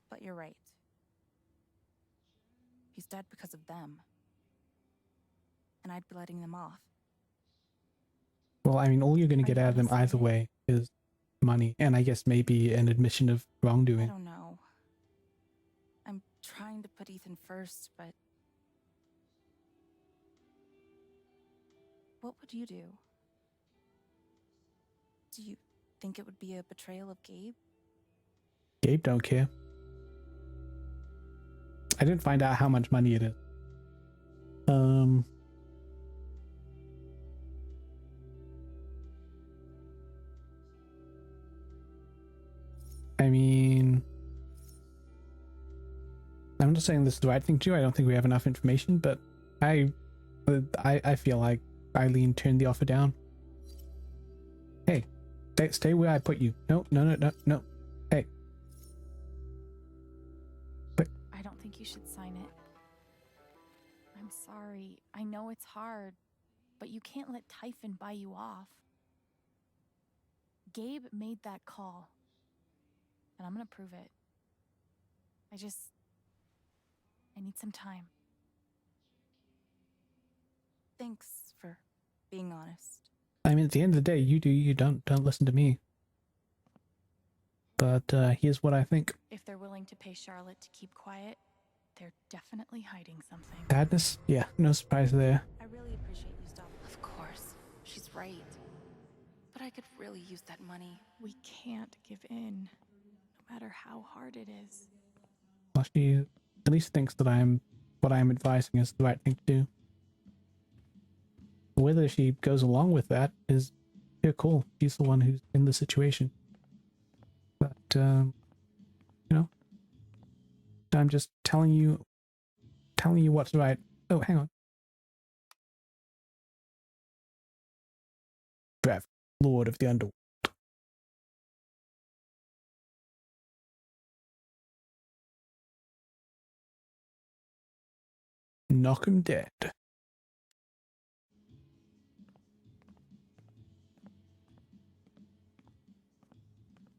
But you're right. He's dead because of them. And I'd be letting them off. Well, I mean, all you're going to get out of them either way is money, and I guess maybe an admission of I wrongdoing. don't know. I'm trying to put Ethan first, but... What would you do? Do you think it would be a betrayal of Gabe? Gabe don't care. I didn't find out how much money it is. I mean, I'm not saying this is the right thing to do. I don't think we have enough information, but I feel like Eileen turned the offer down. Hey, stay where I put you. No. Hey. But I don't think you should sign it. I'm sorry. I know it's hard, but you can't let Typhon buy you off. Gabe made that call, and I'm gonna prove it. I need some time. Thanks for being honest. I mean, at the end of the day, you do you. Don't listen to me. But here's what I think. If they're willing to pay Charlotte to keep quiet, they're definitely hiding something. Sadness? Yeah, no surprise there. I really appreciate you stopping. Of course. She's right. But I could really use that money. We can't give in, no matter how hard it is. Well, she at least thinks that what I'm advising is the right thing to do. Whether she goes along with that is her call. She's the one who's in the situation. But, you know, I'm just telling you what's right. Oh, hang on. Brev, Lord of the Underworld. Knock him dead.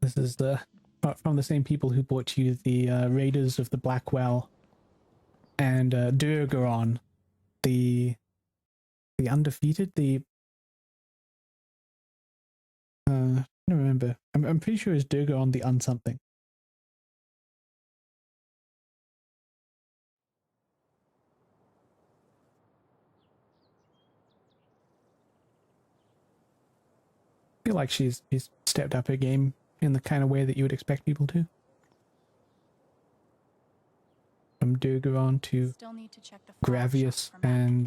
This is from the same people who brought you the Raiders of the Black Well and Durgaron, the undefeated, I don't remember. I'm pretty sure it's Durgaron the unsomething. I feel like she's stepped up her game in the kind of way that you would expect people to. From Durgaron to Gravius, and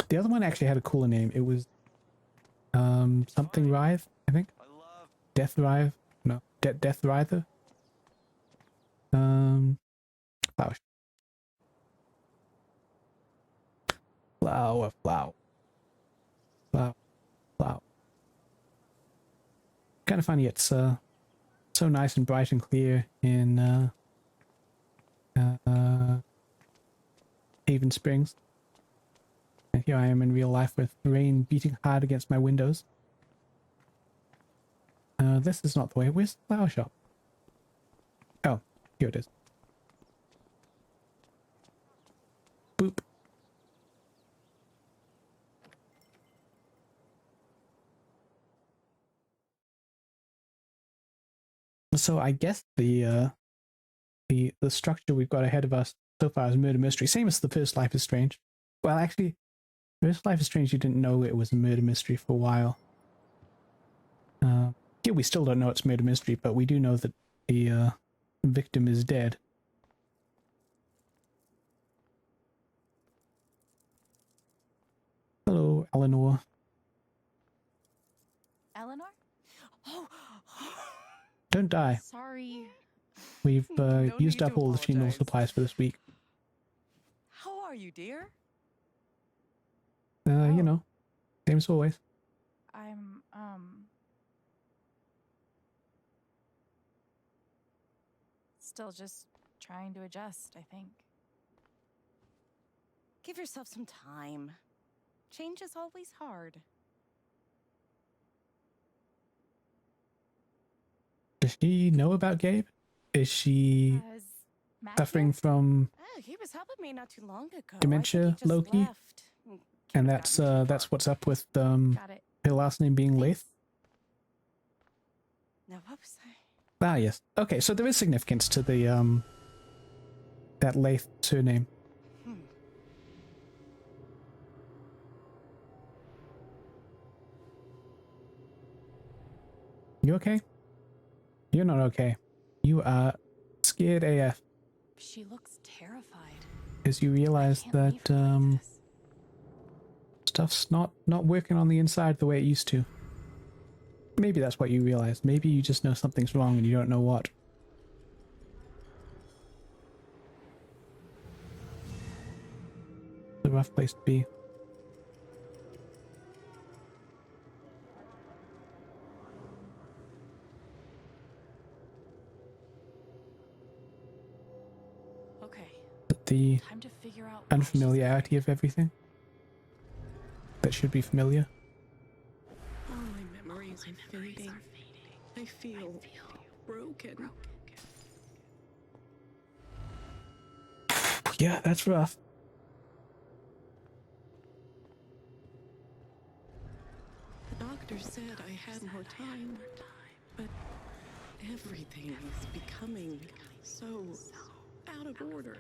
the other one actually had a cooler name. It was something Writhe, I think. Death Writhe? No, Death Writher. Flower. Flower. Kind of funny. It's so nice and bright and clear in Haven Springs, and here I am in real life with rain beating hard against my windows. This is not the way. Where's the flower shop? Oh, here it is. Boop. So I guess the structure we've got ahead of us so far is murder mystery, same as the first Life is Strange. Well, actually, first Life is Strange, you didn't know it was a murder mystery for a while. Yeah, we still don't know it's murder mystery, but we do know that the victim is dead. Hello, Eleanor. Eleanor? Oh, don't die. Sorry. We've used up all the funeral supplies for this week. How are you, dear? You know, same as always. I'm, still just trying to adjust, I think. Give yourself some time. Change is always hard. Does she know about Gabe? Is she suffering from He was helping me not too long ago. dementia, Loki? And that's what's up with her last name being Lath? No, what was I? Ah, yes. Okay, so there is significance to the that Lath surname. You okay? You're not okay. You are scared AF. She looks terrified. Because you realize that stuff's not working on the inside the way it used to. Maybe that's what you realize. Maybe you just know something's wrong and you don't know what. It's a rough place to be. Okay. The Time to figure out unfamiliarity of everything that should be familiar. All my memories are fading. I feel broken. Yeah, that's rough. The doctor said I had more time, but everything is becoming so out of order.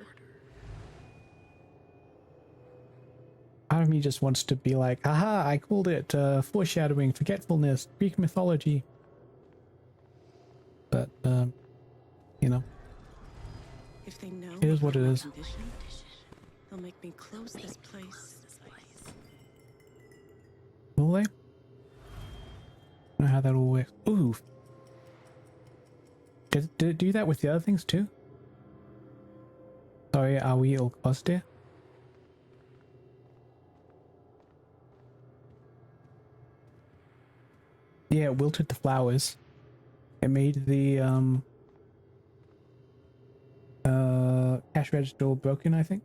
Part of me just wants to be like, aha, I called it, foreshadowing, forgetfulness, Greek mythology. But, you know, If they know it is what it about my is. condition, they'll make me close this place. Will they? I don't know how that all works. Ooh. Did it do that with the other things too? Sorry, are we all close there? Yeah, it wilted the flowers. It made the cash register all broken, I think.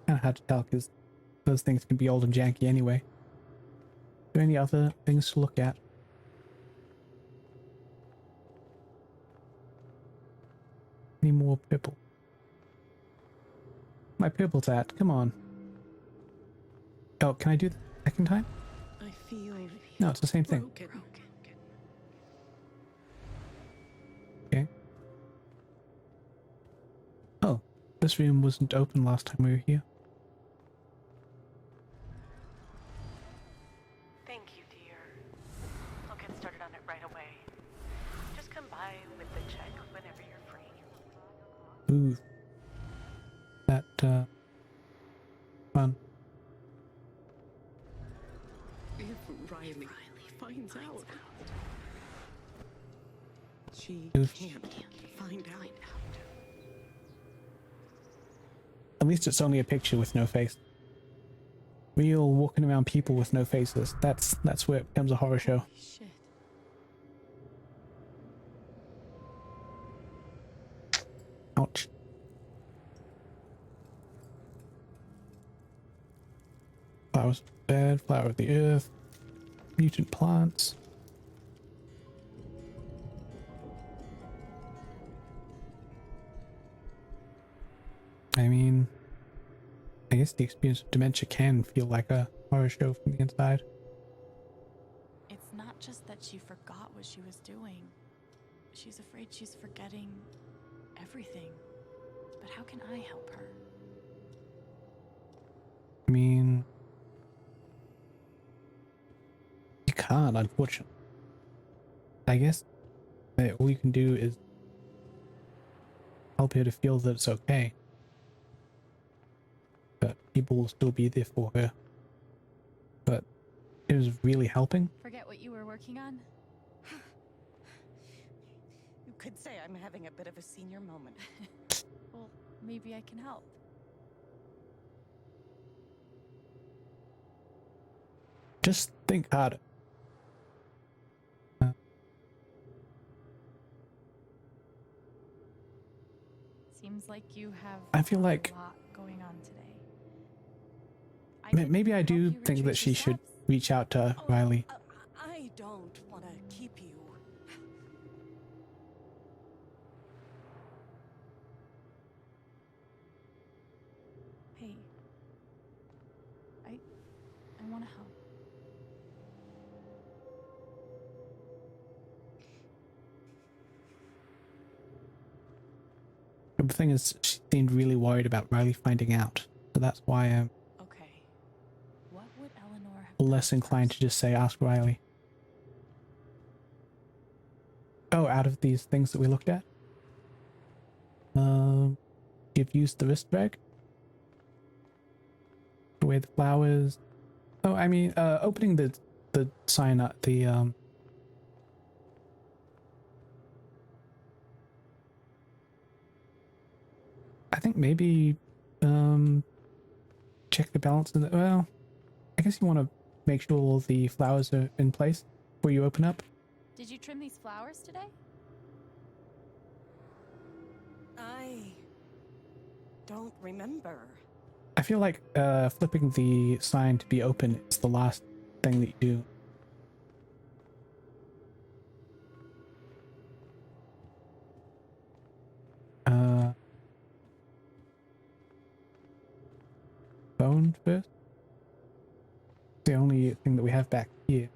Kinda hard to tell because those things can be old and janky anyway. Are there any other things to look at? Any more purple? My purple's at, come on. Oh, can I do the second time? I feel No, it's the same thing. broken. Okay. Oh, this room wasn't open last time we were here. Thank you, dear. I'll get started on it right away. Just come by with the check whenever you're free. Ooh. That, fun. If Riley finds out, she Oof. can't find out. At least it's only a picture with no face. Real walking around people with no faces. That's where it becomes a horror show. Shit. Ouch. Flowers of the bed, flower of the earth, mutant plants. I mean, I guess the experience of dementia can feel like a horror show from the inside. It's not just that she forgot what she was doing. She's afraid she's forgetting everything. But how can I help her? I mean, you can't, unfortunately. I guess that all you can do is help her to feel that it's okay. But people will still be there for her. But it was really helping. Forget what you were working on? You could say I'm having a bit of a senior moment. Well, maybe I can help. Just think harder. Seems like you have I feel like a lot going on today. maybe I do think that she should reach out to Riley. I don't want to keep you. Hey. I want to help. The thing is, she seemed really worried about Riley finding out. So that's why I'm Okay. What would Eleanor have less inclined to just say, ask Riley. Oh, out of these things that we looked at? You've used the wrist rag? Away the flowers. Oh, I mean, opening the sign up, the think maybe check the balance of the, well, I guess you want to make sure all the flowers are in place before you open up. Did you trim these flowers today? I don't remember. I feel like flipping the sign to be open is the last thing that you do. Phone first? The only thing that we have back here.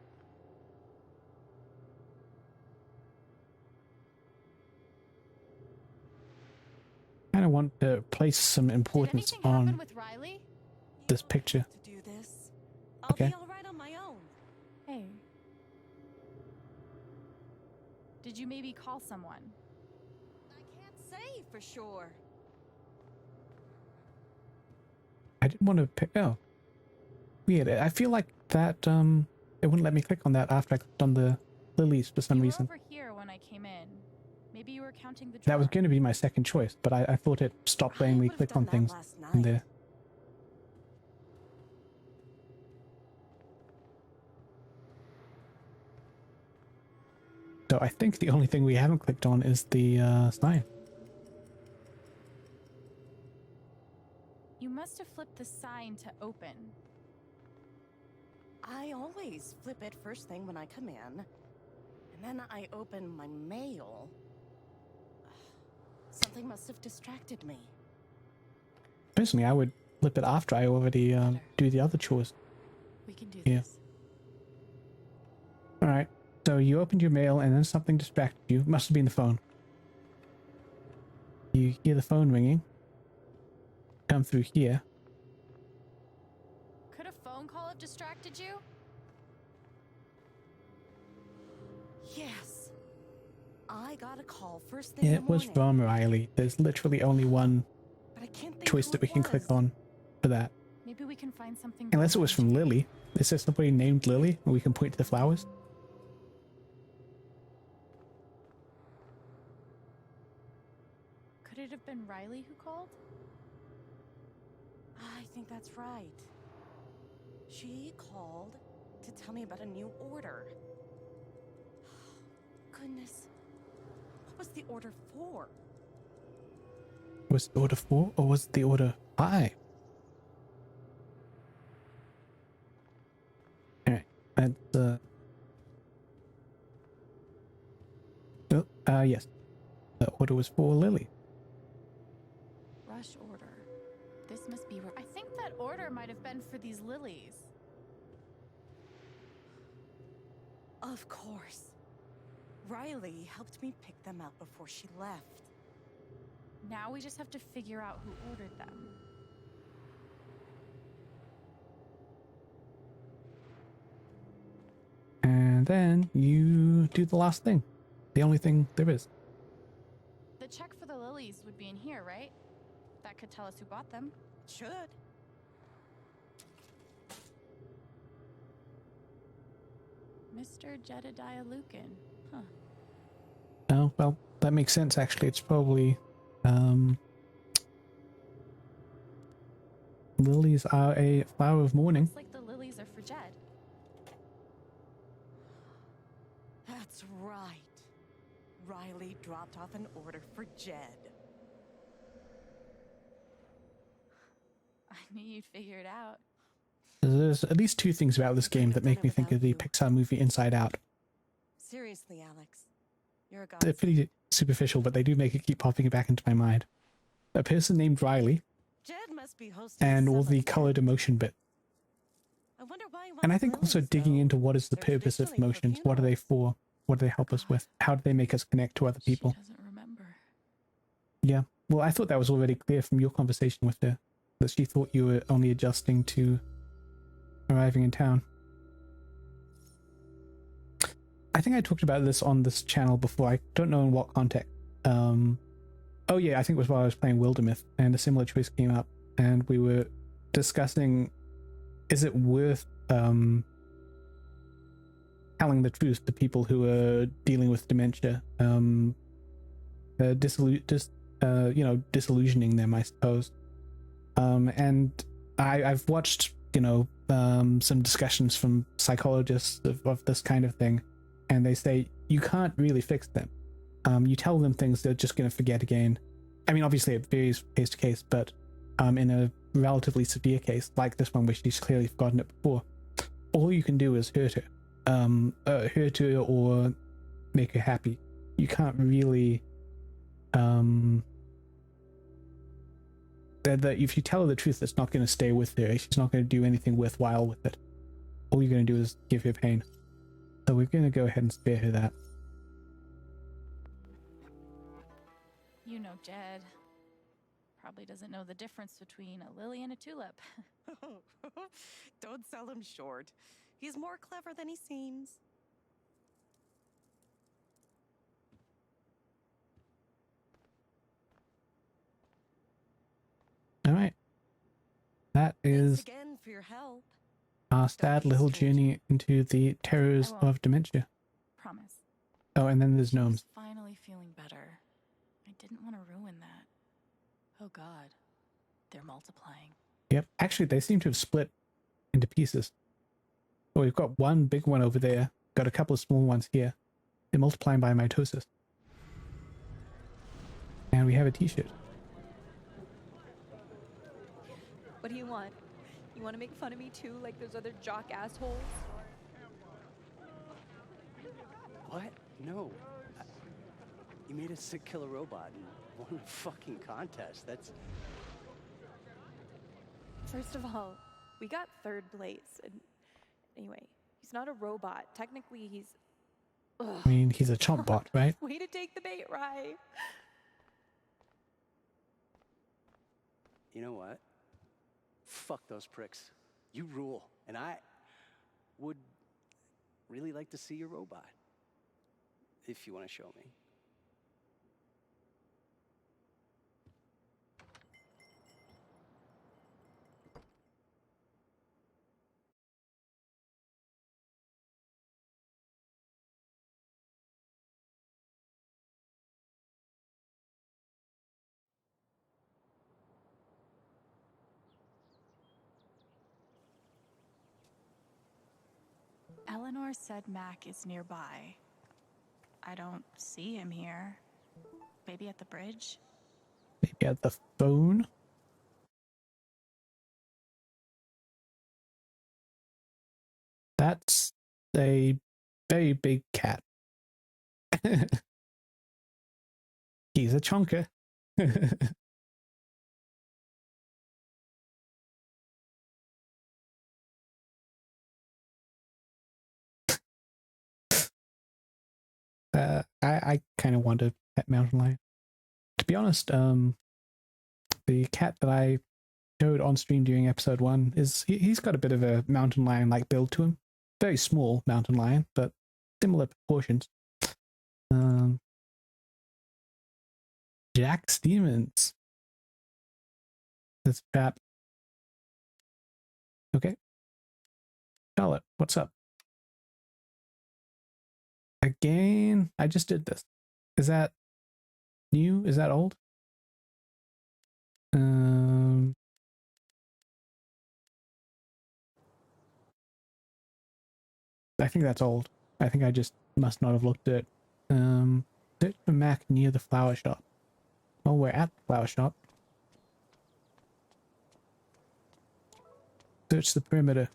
Kind of want to place some importance on With Riley? this picture. To do this, I'll Okay. be all right on my own. Hey. Did you maybe call someone? I can't say for sure. I didn't want to pick. Oh, weird. I feel like that. It wouldn't let me click on that after I clicked on the lilies for some reason. Over here when I came in. Maybe you were counting the That was going to be my second choice, but I thought it stopped letting me click on things in there. So I think the only thing we haven't clicked on is the sign. You must have flipped the sign to open. I always flip it first thing when I come in, and then I open my mail. Something must have distracted me. Personally, I would flip it after I already do the other chores. We can do this. All right. So you opened your mail and then something distracted you. Must have been the phone. You hear the phone ringing. Come through here. Could a phone call have distracted you? Yes. I got a call first thing in the It was morning. from Riley. There's literally only one But I can't think choice who that we it can was. click on for that. Maybe we can find something. Unless it was from Lily. Is there somebody named Lily and we can point to the flowers? Could it have been Riley who called? I think that's right. She called to tell me about a new order. Goodness. What was the order for? Was the order 4 or was the order 5? Alright, that's yes. The order was for Lily. Rush order. This must be. I think that order might have been for these lilies. Of course. Riley helped me pick them out before she left. Now we just have to figure out who ordered them. And then you do the last thing. The only thing there is. The check for the lilies would be in here, right? That could tell us who bought them. Should. Mr. Jedediah Lucan. Huh. Oh, well, that makes sense actually. It's probably lilies are a flower of mourning. Looks like the lilies are for Jed. That's right. Riley dropped off an order for Jed. I knew you'd figure it out. There's at least 2 things about this game that make me think of the Pixar movie Inside Out. Seriously, Alex. You're a They're god. pretty superficial, but they do make it keep popping back into my mind. A person named Riley, Jed must be hosting and all the some colored emotion bit. I wonder why he And I wants think also lilies, digging though. into what is the They're purpose of traditionally for emotions, what are they for, what do they help us with, how do they make us connect to other people. Doesn't remember. Yeah, well, I thought that was already clear from your conversation with her, that she thought you were only adjusting to arriving in town. I think I talked about this on this channel before. I don't know in what context. Oh yeah, I think it was while I was playing Wildermyth, and a similar choice came up, and we were discussing, is it worth telling the truth to people who are dealing with dementia, you know, disillusioning them, I suppose. And I've watched, you know, some discussions from psychologists of this kind of thing, and they say you can't really fix them. You tell them things, they're just going to forget again. I mean, obviously it varies case to case, but in a relatively severe case like this one, where she's clearly forgotten it before, all you can do is hurt her or make her happy. You can't really that if you tell her the truth, it's not going to stay with her. She's not going to do anything worthwhile with it. All you're going to do is give her pain. So we're going to go ahead and spare her that. You know Jed. Probably doesn't know the difference between a lily and a tulip. Don't sell him short. He's more clever than he seems. All right. That is Thanks again for your help. our sad little journey into the terrors of dementia. Promise. Oh, and then there's gnomes. Finally feeling better. I didn't want to ruin that. Oh God, they're multiplying. Yep. Actually, they seem to have split into pieces. Oh, we've got one big one over there. Got a couple of small ones here. They're multiplying by mitosis. And we have a t-shirt. What do you want? You want to make fun of me too, like those other jock assholes? What? No. You made a sick killer robot and won a fucking contest. That's... First of all, we got third place. And anyway, he's not a robot. Technically, he's... Ugh. I mean, he's a chomp bot, right? Way to take the bait, Rye. You know what? Fuck those pricks. You rule. And I would really like to see your robot. If you want to show me. Eleanor said Mac is nearby. I don't see him here. Maybe at the bridge? Maybe at the phone? That's a very big cat. He's a chonker. I kind of want a pet mountain lion. To be honest, the cat that I showed on stream during episode 1 he's got a bit of a mountain lion like build to him. Very small mountain lion, but similar proportions. Jack Stevens. That's a trap. Okay. Charlotte, what's up? Again, I just did this. Is that new? Is that old? I think that's old. I think I just must not have looked at search for Mac near the flower shop. Well, we're at the flower shop. Search the perimeter.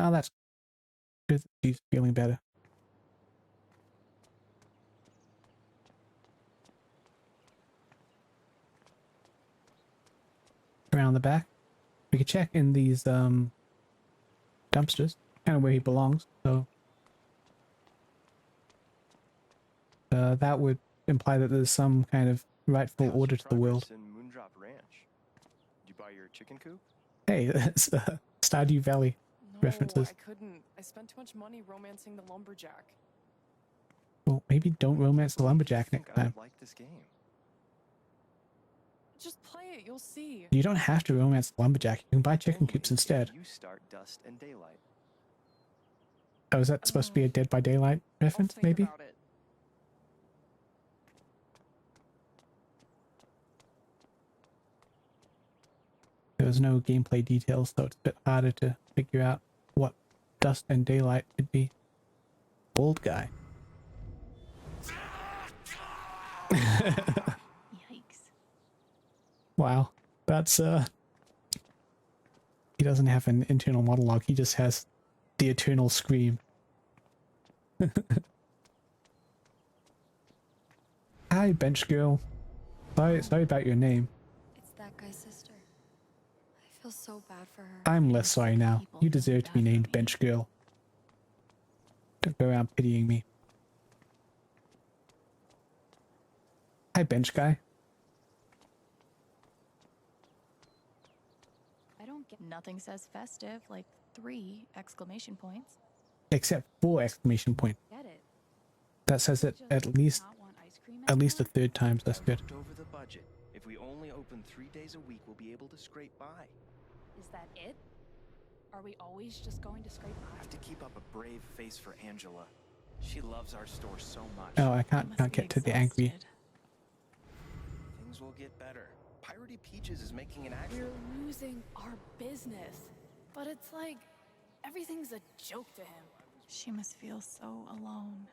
Oh, that's good. She's feeling better. Around the back. We could check in these dumpsters, kind of where he belongs, so that would imply that there's some kind of rightful order to the world. In Moondrop Ranch. Did you buy your chicken coop? Hey, that's Stardew Valley references. I couldn't. I spent too much money romancing the lumberjack. Well, maybe don't romance the lumberjack next time. I like this game. Just play it, you'll see. You don't have to romance the lumberjack. You can buy chicken coops instead. You start Dust and Daylight. Oh, is that supposed to be a Dead by Daylight reference, maybe? About it. There was no gameplay details, so it's a bit harder to figure out what Dust and Daylight could be. Bald guy. Yikes. Wow. That's, he doesn't have an internal monologue, he just has the eternal scream. Hi, bench girl. Sorry about your name. It's that guy's sister. I feel so bad for her. I'm less sorry now. You deserve to be named bench girl. Don't go around pitying me. Hi, bench guy. I don't get nothing says festive like 3 exclamation points. Except 4 exclamation point. Get it? That says it at least a third time, so that's good. Over the budget. If we only open 3 days a week, we'll be able to scrape by. Is that it? Are we always just going to scrape by? Have to keep up a brave face for Angela. She loves our store so much. Oh, I can't get to the angry. Things will get better. Piratey Peaches is making an action. We're losing our business. But it's like everything's a joke to him. She must feel so alone.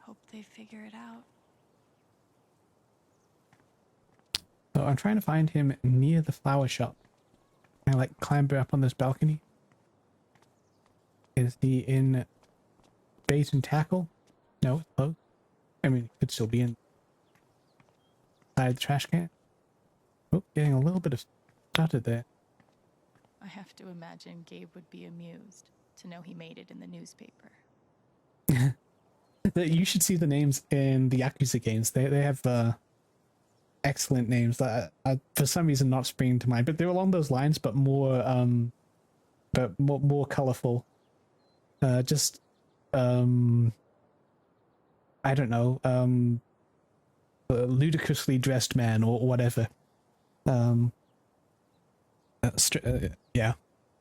Hope they figure it out. So I'm trying to find him near the flower shop. Can I like clamber up on this balcony? Is he in bait and tackle? No, it's closed. I mean, it could still be inside the trash can. Oh, getting a little bit of stuttered there. I have to imagine Gabe would be amused to know he made it in the newspaper. You should see the names in the Yakuza games. They have excellent names that are for some reason not springing to mind, but they're along those lines, but more colorful. I don't know, ludicrously dressed man or whatever. Yeah,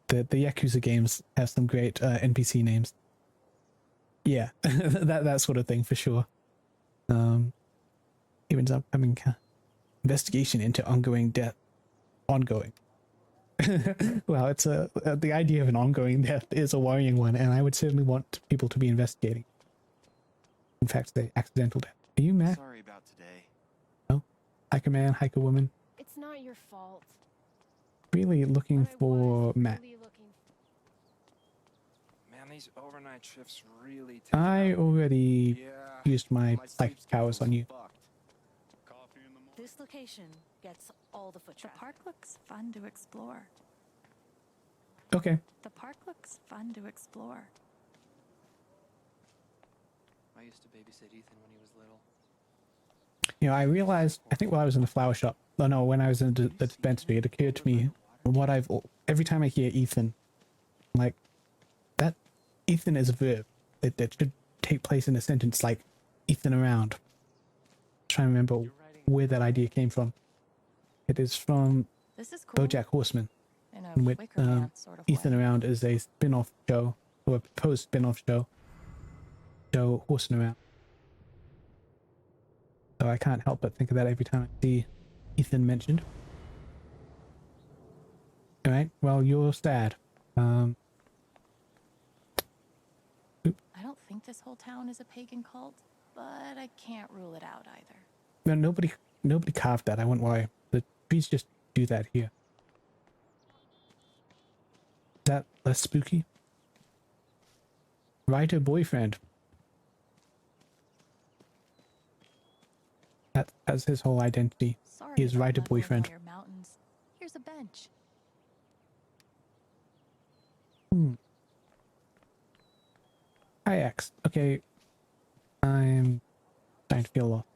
the Yakuza games have some great NPC names. Yeah, that sort of thing for sure. Evens upcoming investigation into ongoing death. Ongoing. Well, it's the idea of an ongoing death is a worrying one, and I would certainly want people to be investigating. In fact, say accidental death. Are you Mac? Sorry about today. No? Hiker man, hiker woman. It's not your fault. Really looking for Mac. Man, these overnight shifts really take I already used my psychic powers on you. This location gets all the foot The traffic. park looks fun to explore. Okay. The park looks fun to explore. I used to babysit Ethan when he was little. You know, I realized, I think while I was in the flower shop, oh no, when I was in the dispensary, it occurred to me every time I hear Ethan, like, that Ethan is a verb. It should take place in a sentence like Ethan around. I'm trying to remember where that idea came from. It is from This is cool. BoJack Horseman. In a with Wicker Man sort of Ethan way. Around is a spin-off show, or a proposed spin-off show Horsing Around. So I can't help but think of that every time I see Ethan mentioned. Alright, well, you're sad. I don't think this whole town is a pagan cult, but I can't rule it out either. No, nobody carved that, I wouldn't worry. The trees just do that here. Is that less spooky? Writer boyfriend. That's his whole identity. Sorry He is about writer leveling boyfriend. all your mountains. Here's a bench. Kayaks. Okay. I'm starting to feel lost.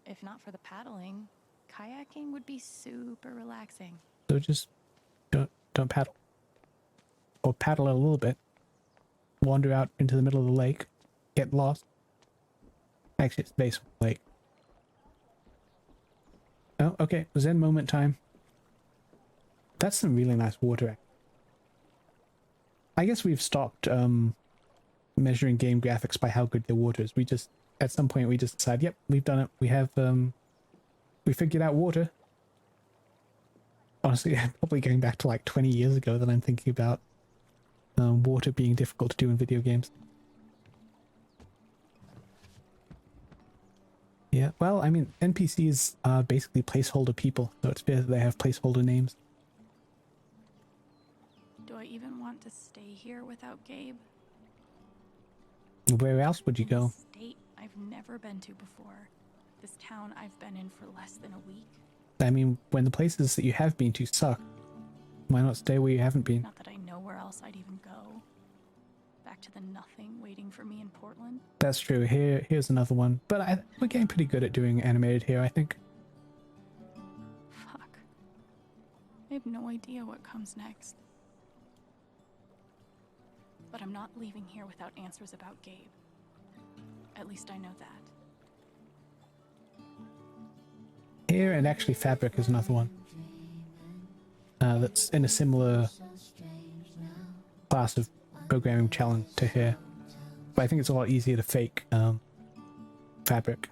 If not for the paddling, kayaking would be super relaxing. So just don't paddle. Or paddle a little bit. Wander out into the middle of the lake. Get lost. Actually, it's the base of the lake. Oh, okay. Zen moment time. That's some really nice water. I guess we've stopped measuring game graphics by how good their water is. We just, at some point, we just decide, yep, we've done it. We have, we figured out water. Honestly, probably going back to like 20 years ago that I'm thinking about water being difficult to do in video games. Yeah, well, I mean, NPCs are basically placeholder people, so it's fair that they have placeholder names. Do I even want to stay here without Gabe? Where else would you go? State I've never been to before. This town I've been in for less than a week. I mean, when the places that you have been to suck, why not stay where you haven't been? Not that I know where else I'd even go. Back to the nothing waiting for me in Portland. That's true. Here's another one. But we're getting pretty good at doing animated here, I think. Fuck. I have no idea what comes next. But I'm not leaving here without answers about Gabe. At least I know that. Here, and actually Fabric is another one. That's in a similar class of programming challenge to here. But I think it's a lot easier to fake Fabric.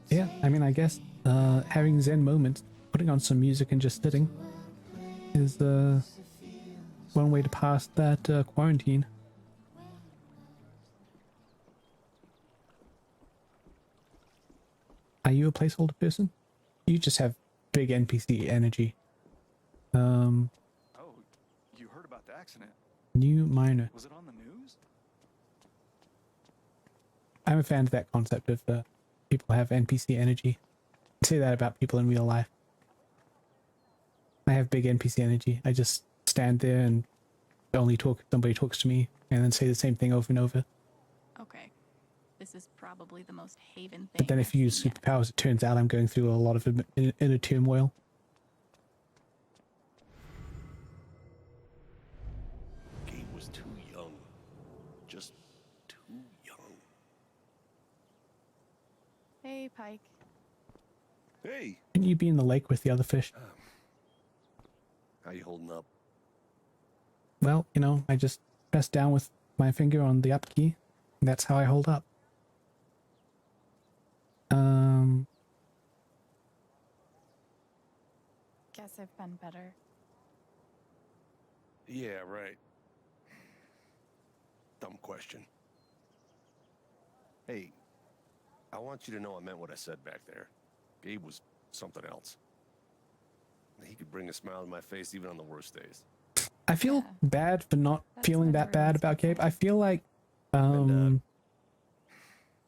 Yeah, I mean, I guess having Zen moments, putting on some music and just sitting is one way to pass that quarantine. Are you a placeholder person? You just have big NPC energy. Oh, you heard about the accident? New minor. Was it on the news? I'm a fan of that concept of people have NPC energy. I say that about people in real life. I have big NPC energy. I just stand there and only talk if somebody talks to me, and then say the same thing over and over. Okay. This is probably the most Haven thing. But then if you use superpowers, it turns out I'm going through a lot of inner turmoil. Gabe was too young. Just too young. Hey, Pike. Hey! Couldn't you be in the lake with the other fish? How you holding up? Well, you know, I just press down with my finger on the up key. And that's how I hold up. Guess I've been better. Yeah, right. Dumb question. Hey, I want you to know I meant what I said back there. Gabe was something else. He could bring a smile to my face even on the worst days. I feel bad for not feeling that bad about Gabe. I feel like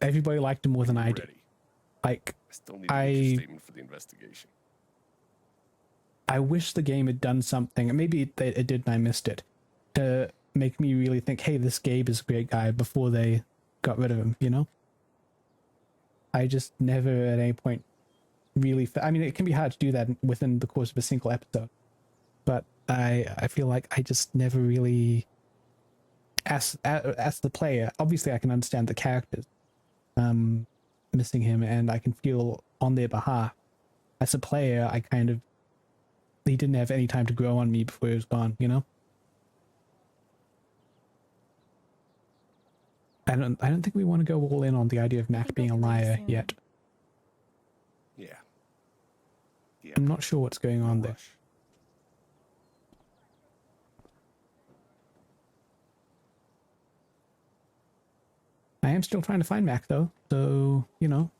everybody liked him more than I did. Like, I still need to get your statement for the investigation. I wish the game had done something, and maybe it did and I missed it, to make me really think, hey, this Gabe is a great guy before they got rid of him, you know? I just never at any point really... I mean, it can be hard to do that within the course of a single episode, but I feel like I just never really... As the player, obviously I can understand the characters missing him, and I can feel on their behalf. As a player, I kind of... He didn't have any time to grow on me before he was gone, you know? I don't think we want to go all in on the idea of Mac being a liar yet. Yeah. I'm not sure what's going on there. I am still trying to find Mac though, so, you know.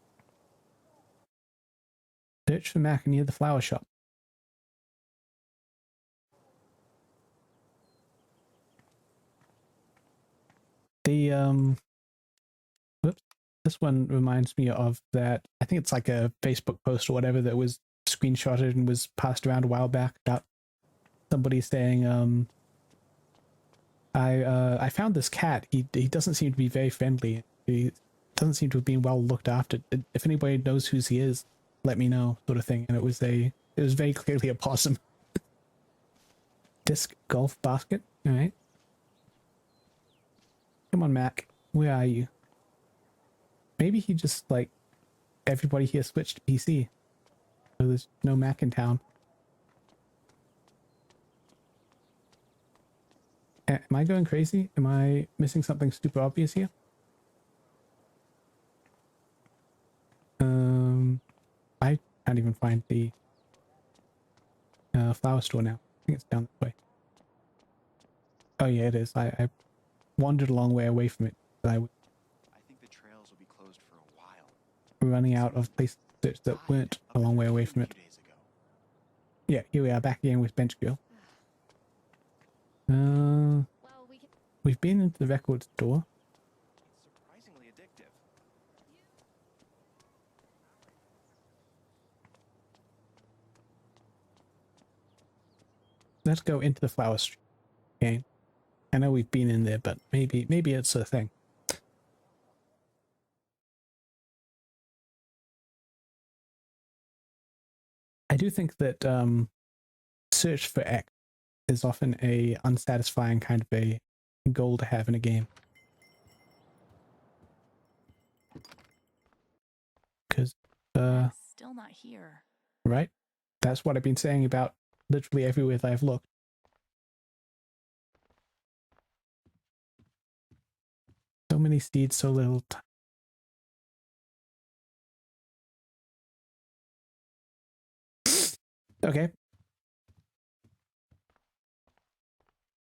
Search for Mac near the flower shop. The whoops, this one reminds me of that. I think it's like a Facebook post or whatever that was screenshotted and was passed around a while back about somebody saying, I found this cat. He doesn't seem to be very friendly. doesn't seem to have been well looked after. If anybody knows who he is, let me know, sort of thing. And it was very clearly a possum. Disc golf basket. All right. Come on, Mac. Where are you? Maybe he just, like, everybody here switched to PC. So there's no Mac in town. Am I going crazy? Am I missing something super obvious here? I can't even find the flower store now. I think it's down this way. Oh yeah, it is. I wandered a long way away from it. I think the trails will be closed for a while. running out of places that weren't a long way away from it. Yeah, here we are back again with Bench Girl. We've been into the record store. Surprisingly addictive. Let's go into the flower street. Okay. I know we've been in there, but maybe it's a thing. I do think that search for X is often a unsatisfying kind of a goal to have in a game. Because Still not here. right? That's what I've been saying about literally everywhere that I've looked. So many seeds, so little time. Okay.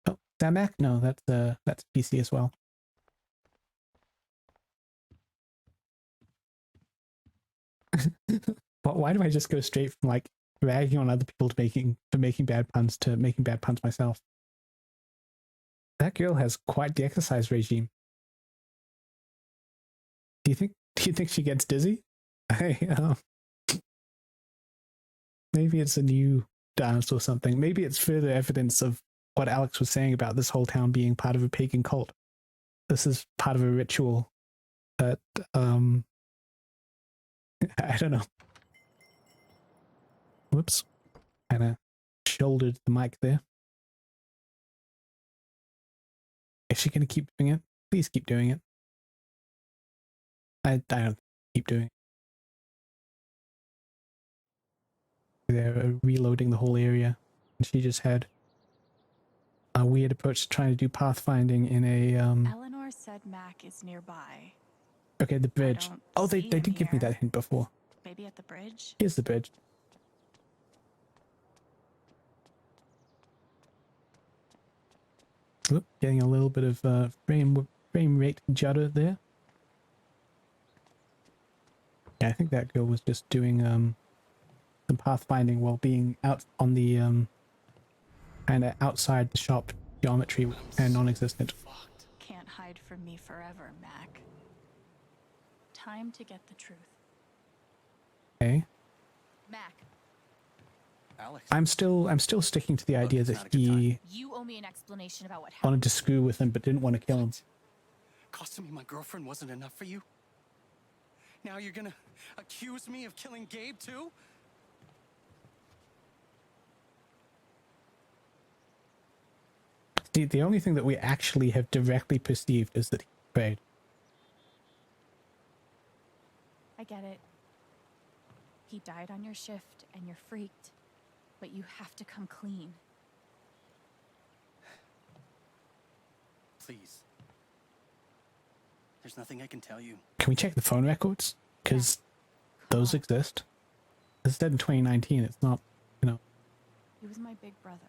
Oh, is that Mac? No, that's PC as well. But why do I just go straight from like ragging on other people to making bad puns to making bad puns myself? That girl has quite the exercise regime. Do you think she gets dizzy? Maybe it's a new dance or something. Maybe it's further evidence of what Alex was saying about this whole town being part of a pagan cult. This is part of a ritual that I don't know. Whoops. Kind of shouldered the mic there. Is she going to keep doing it? Please keep doing it. I don't keep doing it. They're reloading the whole area. And she just had a weird approach to trying to do pathfinding in a Eleanor said Mac is nearby. Okay, the bridge. Oh, they did give me that hint before. Maybe at the bridge? Here's the bridge. Oop, getting a little bit of frame rate judder there. Yeah, I think that girl was just doing some pathfinding while being out on the kind of outside the shop geometry and non-existent. Can't hide from me forever, Mac. Time to get the truth. Okay. Mac. Alex. I'm still sticking to the idea that he You owe me an explanation about what happened. wanted to screw with him but didn't want to kill him. Costing me my girlfriend wasn't enough for you? Now you're gonna accuse me of killing Gabe too? The only thing that we actually have directly perceived is that he prayed. I get it. He died on your shift and you're freaked. But you have to come clean. Please. There's nothing I can tell you. Can we check the phone records? Because those exist. It's dead in 2019. It's not, you know. He was my big brother.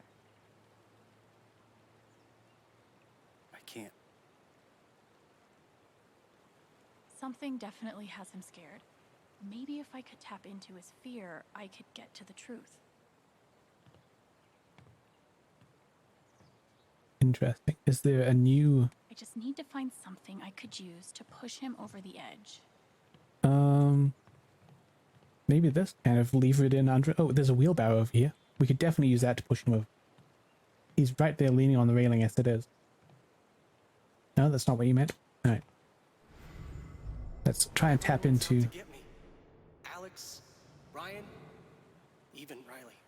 I can't. Something definitely has him scared. Maybe if I could tap into his fear, I could get to the truth. Interesting. Is there a new... I just need to find something I could use to push him over the edge. Maybe this kind of lever it in under... Oh, there's a wheelbarrow over here. We could definitely use that to push him over. He's right there leaning on the railing, yes it is. No, that's not what you meant. Alright. Let's try and tap into. Get me. Alex, Ryan, even Riley.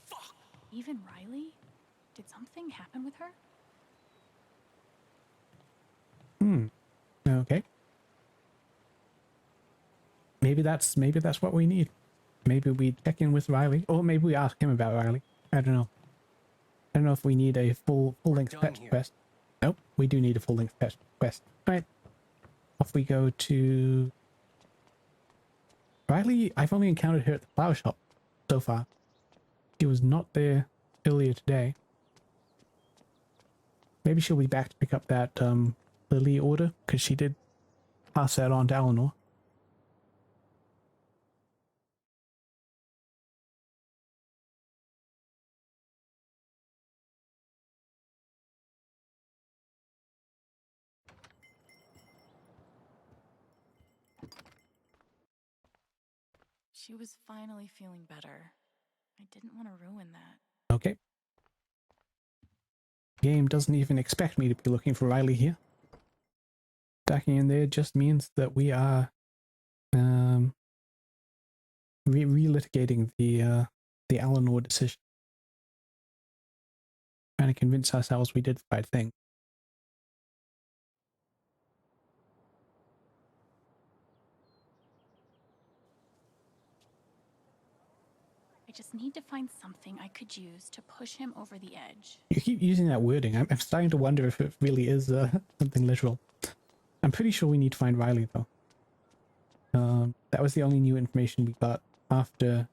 Fuck. Even Riley? Did something happen with her? Okay. Maybe that's what we need. Maybe we check in with Riley, or maybe we ask him about Riley. I don't know. I don't know if we need a full length fetch quest. Nope, we do need a full length fetch quest. All right. Off we go to Riley. I've only encountered her at the flower shop so far. She was not there earlier today. Maybe she'll be back to pick up that Lily order, because she did pass that on to Eleanor. She was finally feeling better. I didn't want to ruin that. Okay. Game doesn't even expect me to be looking for Riley here. Stacking in there just means that we are relitigating the Eleanor decision. Trying to convince ourselves we did the right thing. I just need to find something I could use to push him over the edge. You keep using that wording. I'm starting to wonder if it really is something literal. I'm pretty sure we need to find Riley, though. That was the only new information we got after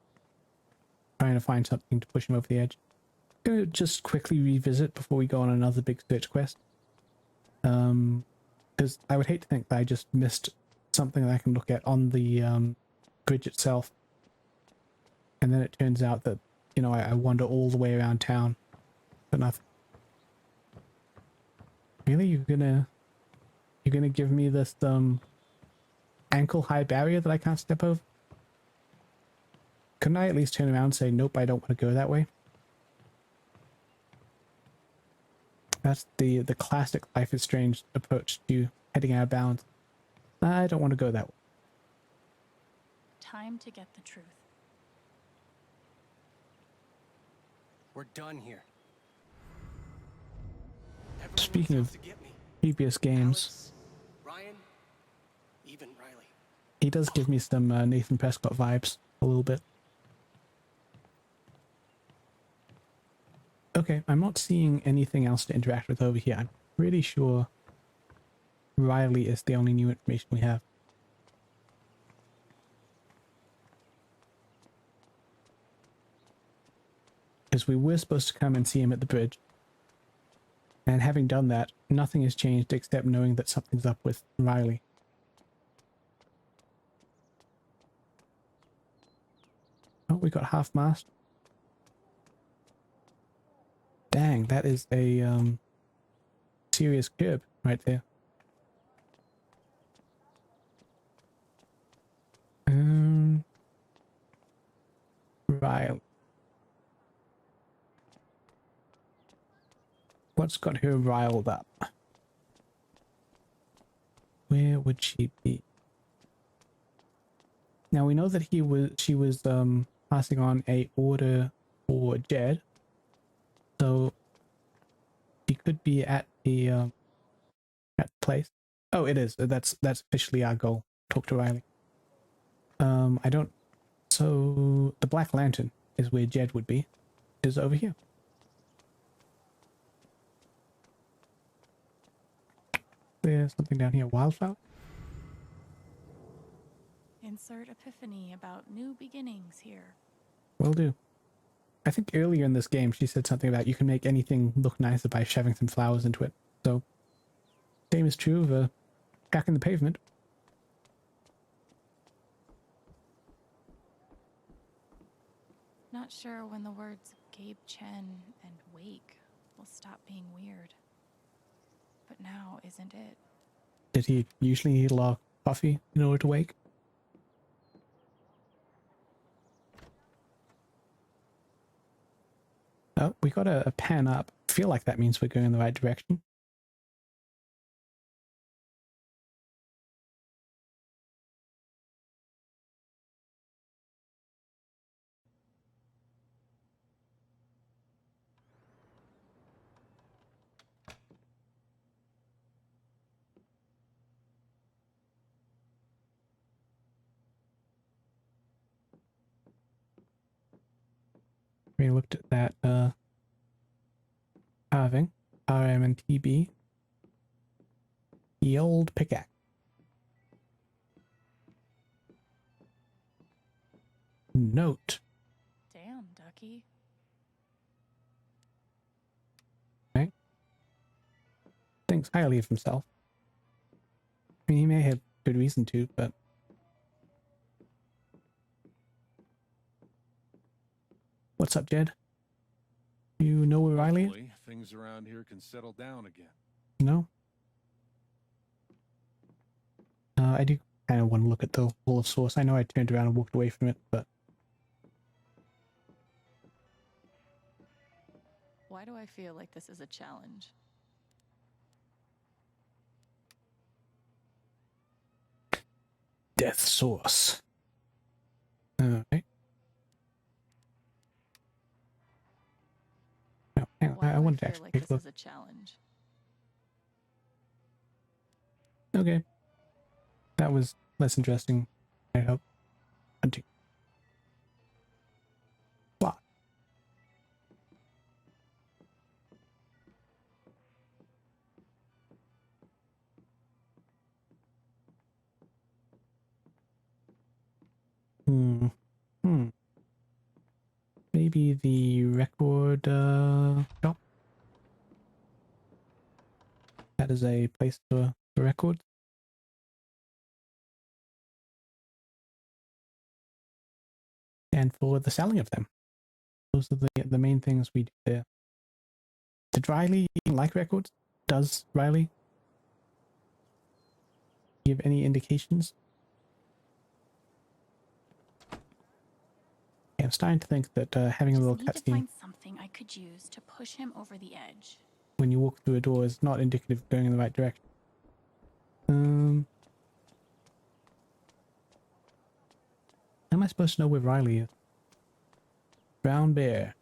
trying to find something to push him over the edge. I'm going to just quickly revisit before we go on another big search quest. Because I would hate to think that I just missed something that I can look at on the bridge itself. And then it turns out that, you know, I wander all the way around town for nothing. Really? You're gonna give me this ankle high barrier that I can't step over? Couldn't I at least turn around and say, nope, I don't want to go that way? That's the classic Life is Strange approach to heading out of bounds. I don't want to go that way. Time to get the truth. We're done here. Speaking of previous games, Ryan, even Riley. he does give me some Nathan Prescott vibes a little bit. Okay, I'm not seeing anything else to interact with over here. I'm pretty sure Riley is the only new information we have. Because we were supposed to come and see him at the bridge. And having done that, nothing has changed except knowing that something's up with Riley. Oh, we got half-mast. Dang, that is a serious curb right there. Riley. What's got her riled up? Where would she be? Now we know that she was passing on a order for Jed. So he could be at the place. Oh, it is. That's officially our goal. Talk to Riley. I don't. So the Black Lantern is where Jed would be. Is over here. There's something down here. Wildflower? Insert epiphany about new beginnings here. Will do. I think earlier in this game she said something about you can make anything look nicer by shoving some flowers into it. So, same is true of cracking the pavement. Not sure when the words Gabe Chen and wake will stop being weird. But now isn't it? Did he usually need a lot of coffee in order to wake? Oh, we got a pan up. I feel like that means we're going in the right direction. We looked at that carving. RM and TB. The old pickaxe. Note. Damn, Ducky. Okay. Thinks highly of himself. I mean, he may have good reason to, but... What's up, Jed? You know where Riley is? Hopefully, things around here can settle down again. No? I do kind of want to look at the Wall of Source. I know I turned around and walked away from it, but... Why do I feel like this is a challenge? Death Source. Alright. No, hang on. I wanted to actually take a look. This is a challenge. Okay. That was less interesting, I hope. Hunting. Plot. Maybe the record shop. That is a place for records. And for the selling of them. Those are the main things we do there. Did Riley even like records? Does Riley give any indications? Yeah, I'm starting to think that having a little Need to cutscene find something I could use to push him over the edge. when you walk through a door is not indicative of going in the right direction. How am I supposed to know where Riley is? Brown bear.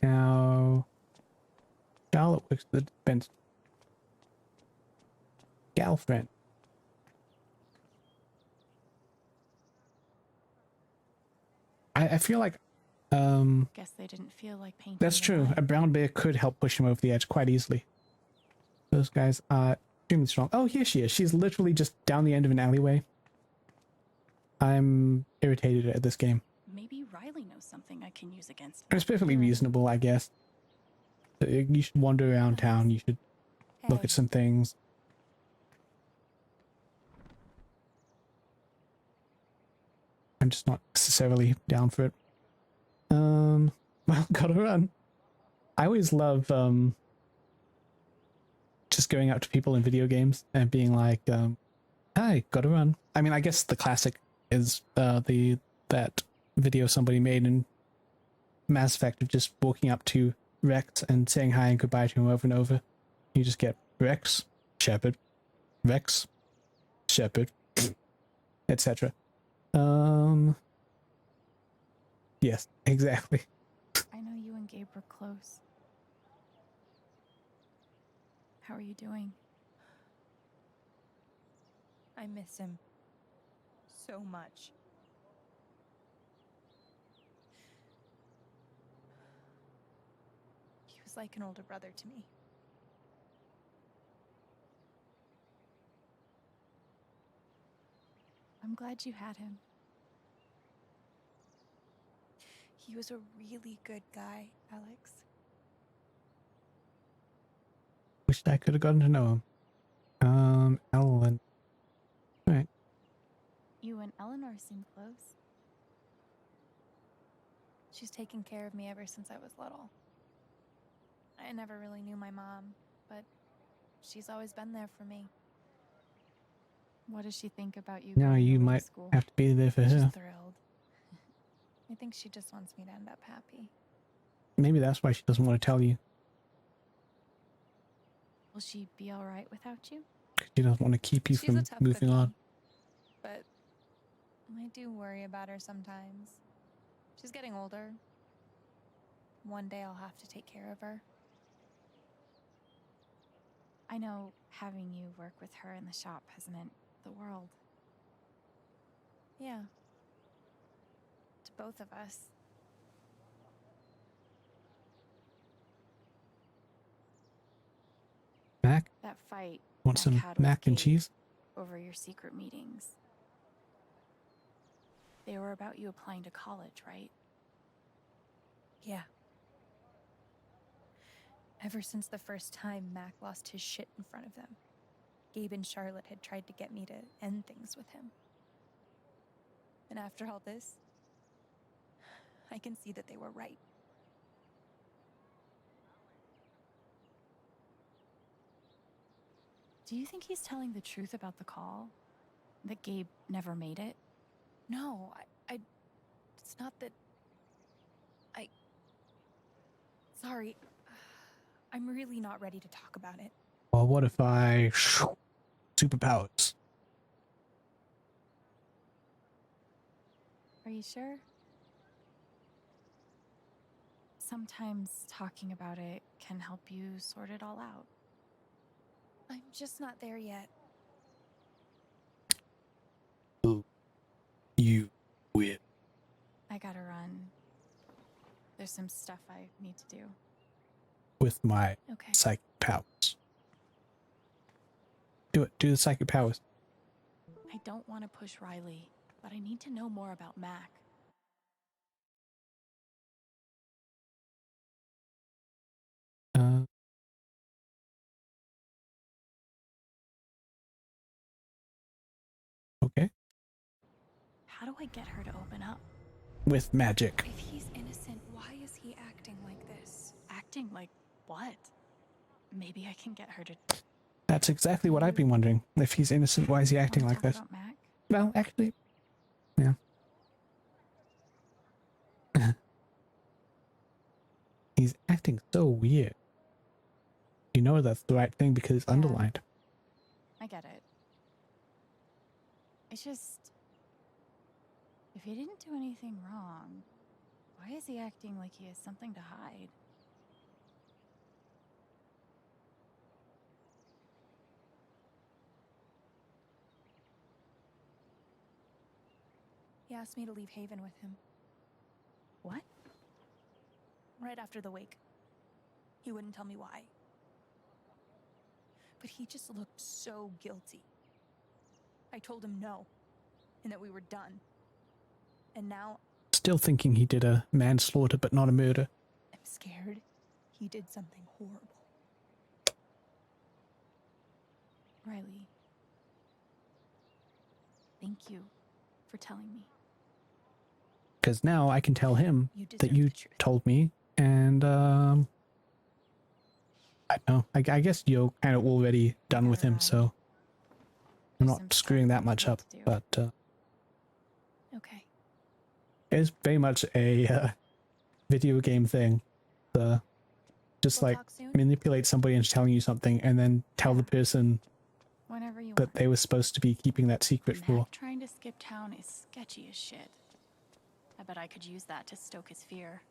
Now, Charlotte works at the dispense. Girlfriend. I feel like, Guess they didn't feel like painting. that's true. A brown bear could help push him over the edge quite easily. Those guys are extremely strong. Oh, here she is. She's literally just down the end of an alleyway. I'm irritated at this game. Maybe Riley knows something I can use against him. It's perfectly reasonable, I guess. You should wander around town. You should look at some things. I'm just not necessarily down for it. Well, gotta run. I always love, just going up to people in video games and being like, hi, gotta run. I mean, I guess the classic is, that video somebody made in Mass Effect of just walking up to Rex and saying hi and goodbye to him over and over. You just get Rex, Shepard, Rex, Shepard, etc. Yes, exactly. I know you and Gabe were close. How are you doing? I miss him so much. He was like an older brother to me. I'm glad you had him. He was a really good guy, Alex. Wished I could have gotten to know him. Ellen. Alright. You and Eleanor seem close. She's taken care of me ever since I was little. I never really knew my mom, but she's always been there for me. What does she think about you? Now going you away to might school? have to be there for She's her. thrilled. I think she just wants me to end up happy. Maybe that's why she doesn't want to tell you. Will she be all right without you? She doesn't want to keep you She's from a tough moving cookie, on. but I do worry about her sometimes. She's getting older. One day I'll have to take care of her. I know having you work with her in the shop has meant the world. Yeah. To both of us. Mac? That fight Want Mac some had with mac and Gabe cheese? over your secret meetings. They were about you applying to college, right? Yeah. Ever since the first time Mac lost his shit in front of them, Gabe and Charlotte had tried to get me to end things with him. And after all this, I can see that they were right. Do you think he's telling the truth about the call? That Gabe never made it? No, it's not that... Sorry. I'm really not ready to talk about it. Well, what if I... superpowers? Are you sure? Sometimes talking about it can help you sort it all out. I'm just not there yet. You weird. I gotta run. There's some stuff I need to do. With my Okay. psychic powers. Do it. Do the psychic powers. I don't want to push Riley, but I need to know more about Mac. Okay. How do I get her to open up? With magic. If he's innocent, why is he acting like this? Acting like what? Maybe I can get her to... That's exactly what I've been wondering. If he's innocent, why is he acting like this? About Mac? Well, actually, yeah. He's acting so weird. You know that's the right thing because it's underlined. I get it. It's just... If he didn't do anything wrong, why is he acting like he has something to hide? He asked me to leave Haven with him. What? Right after the wake. He wouldn't tell me why. But he just looked so guilty. I told him no, and that we were done. And now Still thinking he did a manslaughter but not a murder. I'm scared he did something horrible. Riley. Thank you for telling me. Because now I can tell him that you told me, and I know. I guess you're kind of already done with him, so I'm not screwing that much up. But Okay. it's very much a video game thing. Just We'll like talk soon. manipulate somebody into telling you something, and then tell the person Whenever you that want. they were supposed to be keeping that secret for. Mac trying to skip town is sketchy as shit. I bet I could use that to stoke his fear.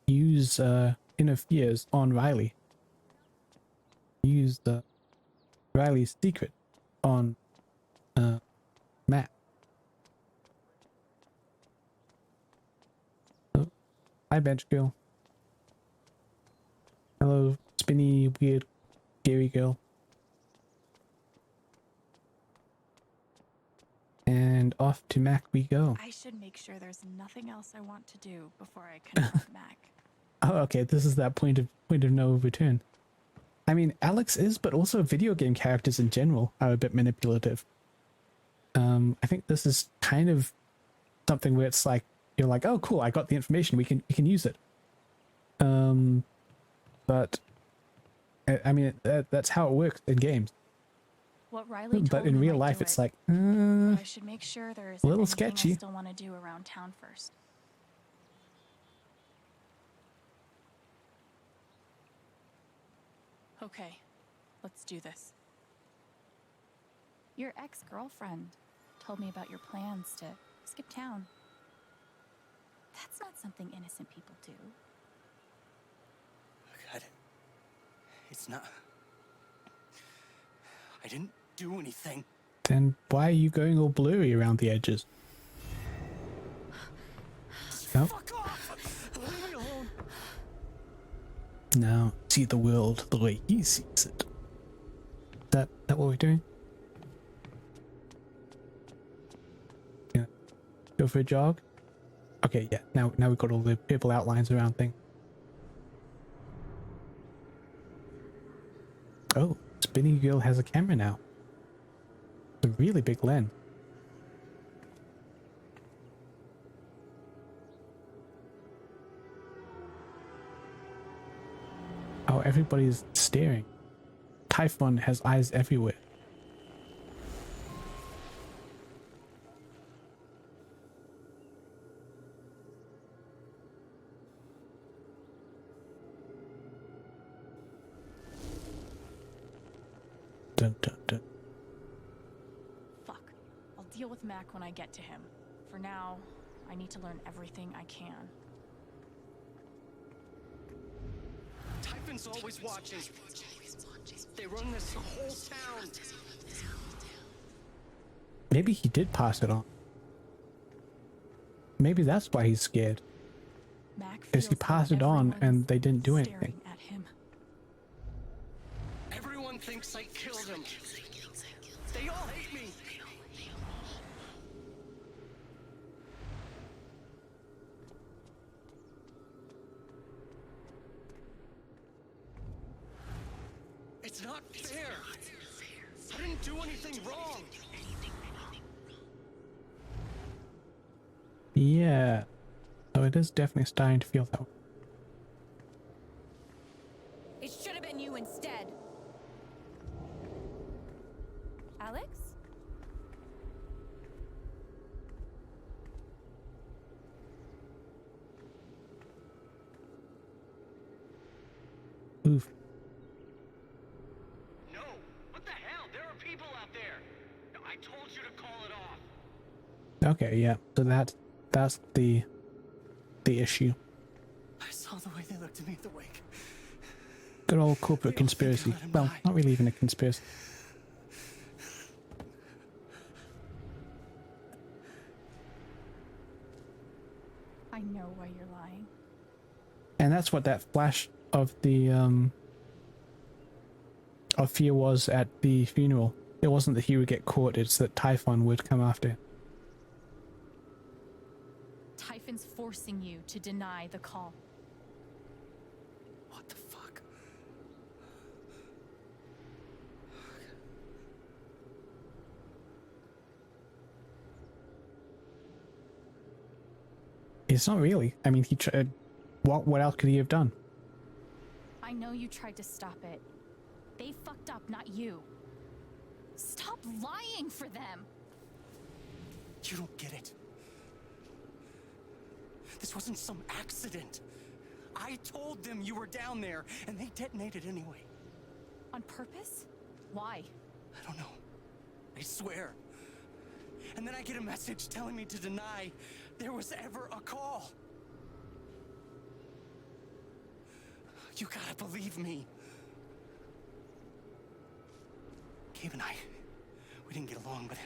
Use inner fears on Riley. Use Riley's secret on Matt. Oh, hi, bench girl. Hello, spinny, weird, scary girl. And off to Mac we go. I should make sure there's nothing else I want to do before I confront Mac. Oh, okay. This is that point of no return. I mean, Alex is, but also video game characters in general are a bit manipulative. I think this is kind of something where it's like you're like, oh, cool, I got the information. We can use it. But I mean, that's how it works in games. What Riley told But in me real might life, do it's it, like but I should make sure there isn't little anything sketchy. I still want to do around town first. Okay, let's do this. Your ex-girlfriend told me about your plans to skip town. That's not something innocent people do. God. It's not... I didn't do anything. Then why are you going all blurry around the edges? Nope. Fuck off! Leave me alone! Now see the world the way he sees it. That what we're doing? Yeah. Go for a jog? Okay, yeah. Now we've got all the purple outlines around things. Oh, Spinning Girl has a camera now. It's a really big lens. Oh, everybody's staring. Typhon has eyes everywhere. Dun, dun, dun. Fuck. I'll deal with Mac when I get to him. For now, I need to learn everything I can. Typhon's always watching. They run this whole town. Maybe he did pass it on. Maybe that's why he's scared. Is he passed it on and they didn't do anything? At him. Everyone thinks I killed him. They all hate me. It's not fair. I didn't do anything wrong. Yeah. So it is definitely starting to feel that way. It should have been you instead. Alex? Oof. No. What the hell? There are people out there. I told you to call it off. Okay, yeah. So that's the issue. I saw the way they looked at me at the wake. Good old corporate conspiracy. Well, not really even a conspiracy. I know why you're lying. And that's what that flash of the of fear was at the funeral. It wasn't that he would get caught, it's that Typhon would come after. Typhon's forcing you to deny the call. What the fuck? It's not really. I mean, he tried. What else could he have done? I know you tried to stop it. They fucked up, not you. Stop lying for them. You don't get it. This wasn't some accident. I told them you were down there, and they detonated anyway. On purpose? Why? I don't know. I swear. And then I get a message telling me to deny there was ever a call. You gotta believe me. Gabe and I, we didn't get along, but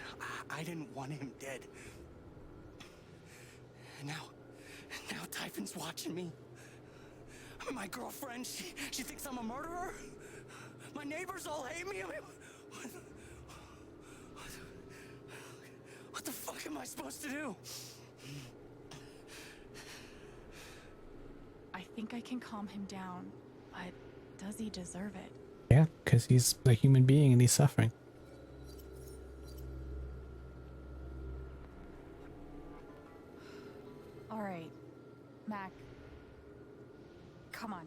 I didn't want him dead. And now Typhon's watching me. My girlfriend, she thinks I'm a murderer. My neighbors all hate me. I mean, what the fuck am I supposed to do? I think I can calm him down, but does he deserve it? Yeah, because he's a human being and he's suffering. All right, Mac. Come on.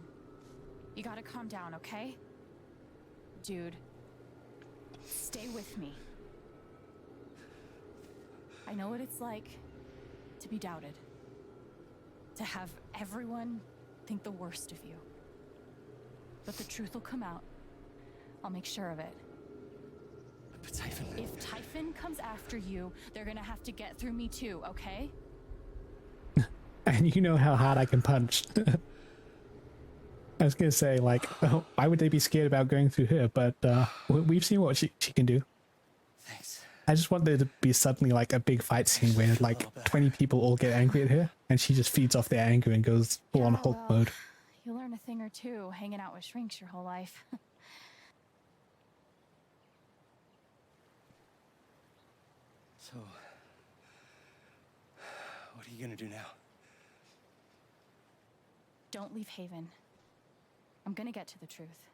You gotta calm down, okay? Dude, stay with me. I know what it's like to be doubted. To have everyone think the worst of you. But the truth will come out. I'll make sure of it. But Typhon... If Typhon comes after you, they're gonna have to get through me too, okay? And you know how hard I can punch. I was gonna say, like, oh, why would they be scared about going through her? But we've seen what she can do. Thanks. I just want there to be suddenly like a big fight scene where like 20 people all get angry at her and she just feeds off their anger and goes full on Hulk mode. You learn a thing or two hanging out with shrinks your whole life. So, what are you gonna do now? Don't leave Haven. I'm gonna get to the truth.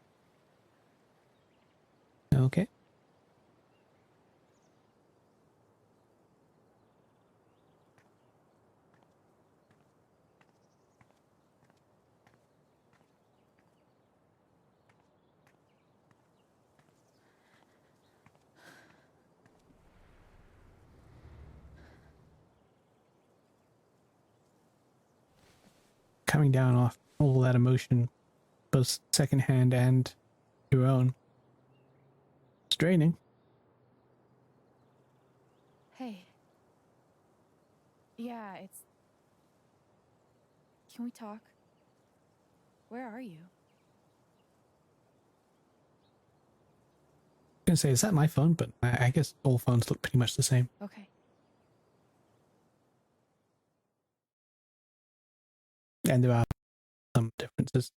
Okay. Coming down off all that emotion, both secondhand and your own. It's draining. Hey. Yeah, it's... Can we talk? Where are you? I was gonna say, is that my phone? But I guess all phones look pretty much the same. Okay. And there are some differences.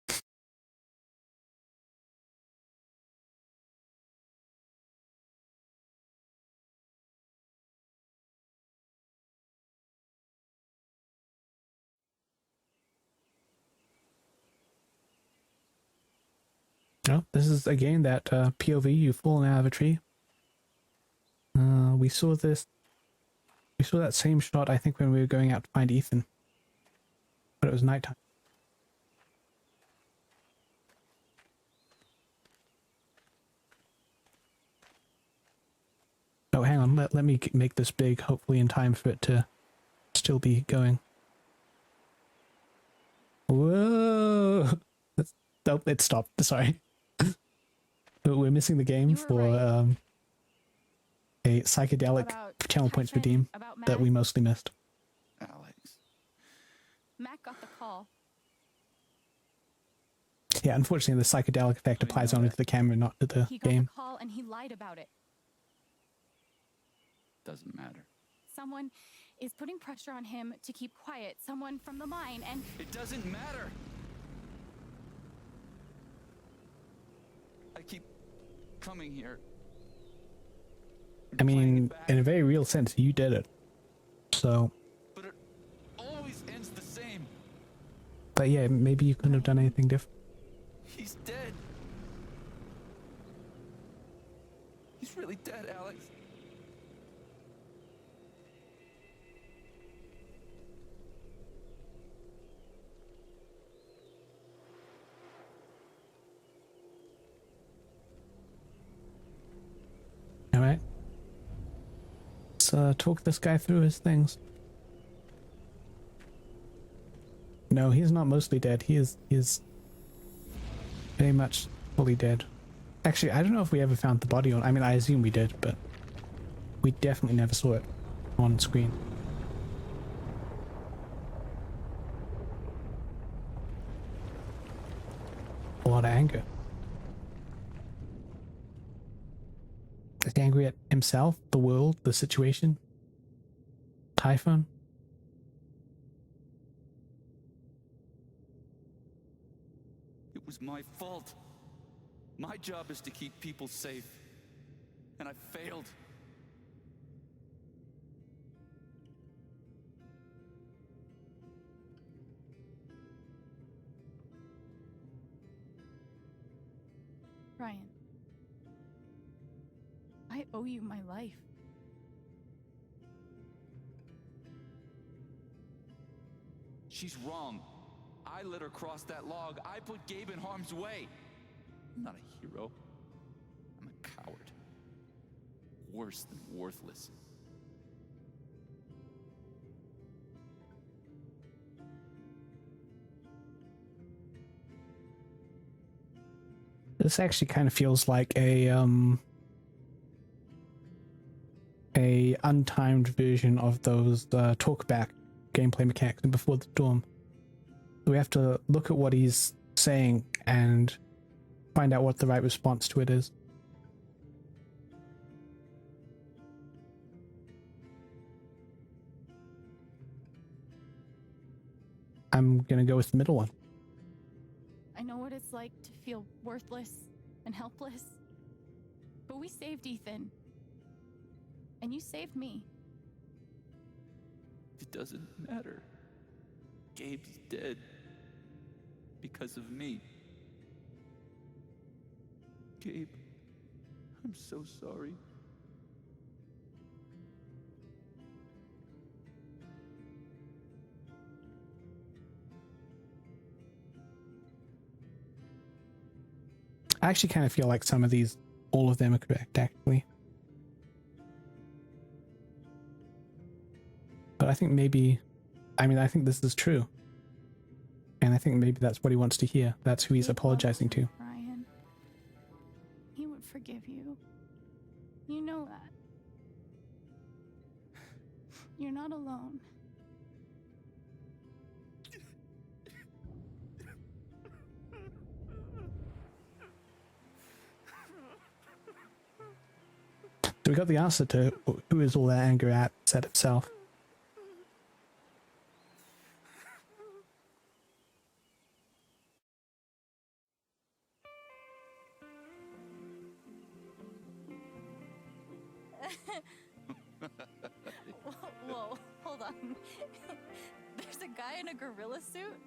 No, this is again that POV, you've fallen out of a tree. We saw this. We saw that same shot, I think, when we were going out to find Ethan. But it was nighttime. Oh, hang on. Let me make this big, hopefully in time for it to still be going. Whoa! Oh, it stopped. Sorry. We're missing the game for a psychedelic channel points redeem that we mostly missed. Alex. Mac got the call. Yeah, unfortunately, the psychedelic effect applies only to the camera, not to the He got game. the call and he lied about it. Doesn't matter. Someone is putting pressure on him to keep quiet. Someone from the mine, and... It doesn't matter! I keep coming here. I mean, in a very real sense, you did it. So... But it always ends the same. But yeah, maybe you couldn't have done anything different. He's dead. He's really dead, Alex. Alright. Let's talk this guy through his things. No, he's not mostly dead. He is very much fully dead. Actually, I don't know if we ever found the body on... I mean, I assume we did, but we definitely never saw it on screen. A lot of anger. Is he angry at himself, the world, the situation? Typhon? It was my fault. My job is to keep people safe. And I failed. Ryan. I owe you my life. She's wrong. I let her cross that log. I put Gabe in harm's way. I'm not a hero. I'm a coward. Worse than worthless. This actually kind of feels like a a untimed version of those talkback gameplay mechanics in Before the Storm. We have to look at what he's saying and find out what the right response to it is. I'm gonna go with the middle one. I know what it's like to feel worthless and helpless. But we saved Ethan. And you saved me. It doesn't matter. Gabe's dead. Because of me. Gabe, I'm so sorry. I actually kind of feel like some of these, all of them are correct, actually. But I think maybe, I think this is true. And I think maybe that's what he wants to hear. That's who he's apologizing to. Ryan. He would forgive you. You know that. You're not alone. So we got the answer to who is all that anger at, said itself. Whoa, hold on. There's a guy in a gorilla suit?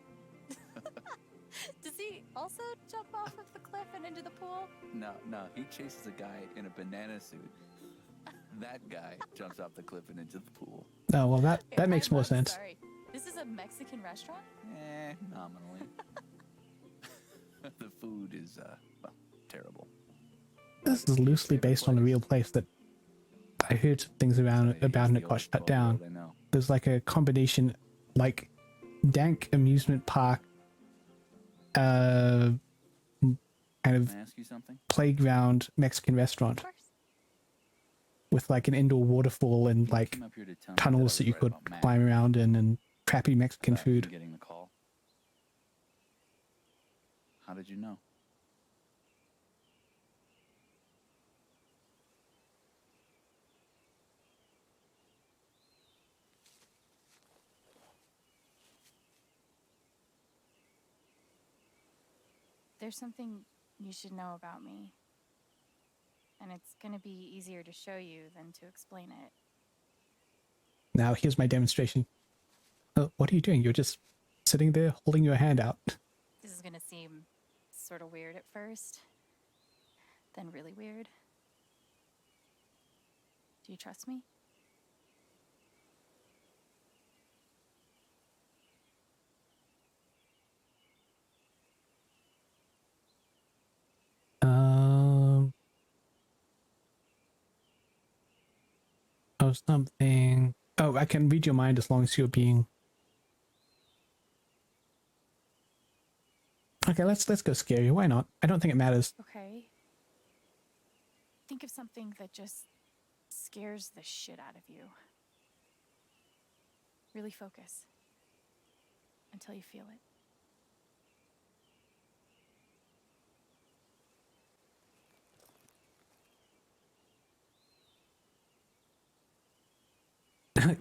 Does he also jump off of the cliff and into the pool? No, he chases a guy in a banana suit. That guy jumps off the cliff and into the pool. Oh, well, that makes more sense. Sorry. This is a Mexican restaurant? Nominally. The food is, well, terrible. This is loosely based on a real place that I heard some things about and it got shut down. There's like a combination, like dank amusement park, kind of Can I ask you something? playground Mexican restaurant with like an indoor waterfall and like tunnels that you could climb around in and crappy Mexican food. Getting the call. How did you know? There's something you should know about me. And it's gonna be easier to show you than to explain it. Now here's my demonstration. What are you doing? You're just sitting there holding your hand out. This is gonna seem sort of weird at first, then really weird. Do you trust me? Oh, something. Oh, I can read your mind as long as you're being. Okay, let's go scary. Why not? I don't think it matters. Okay. Think of something that just scares the shit out of you. Really focus. Until you feel it.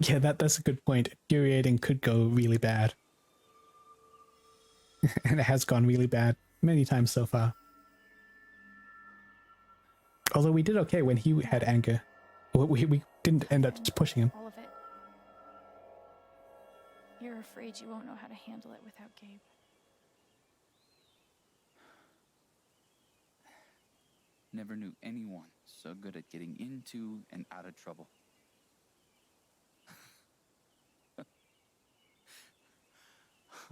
Yeah, that's a good point. Infuriating could go really bad. And it has gone really bad many times so far. Although we did okay when he had anger. We didn't end up just pushing him. All of it. You're afraid you won't know how to handle it without Gabe. Never knew anyone so good at getting into and out of trouble.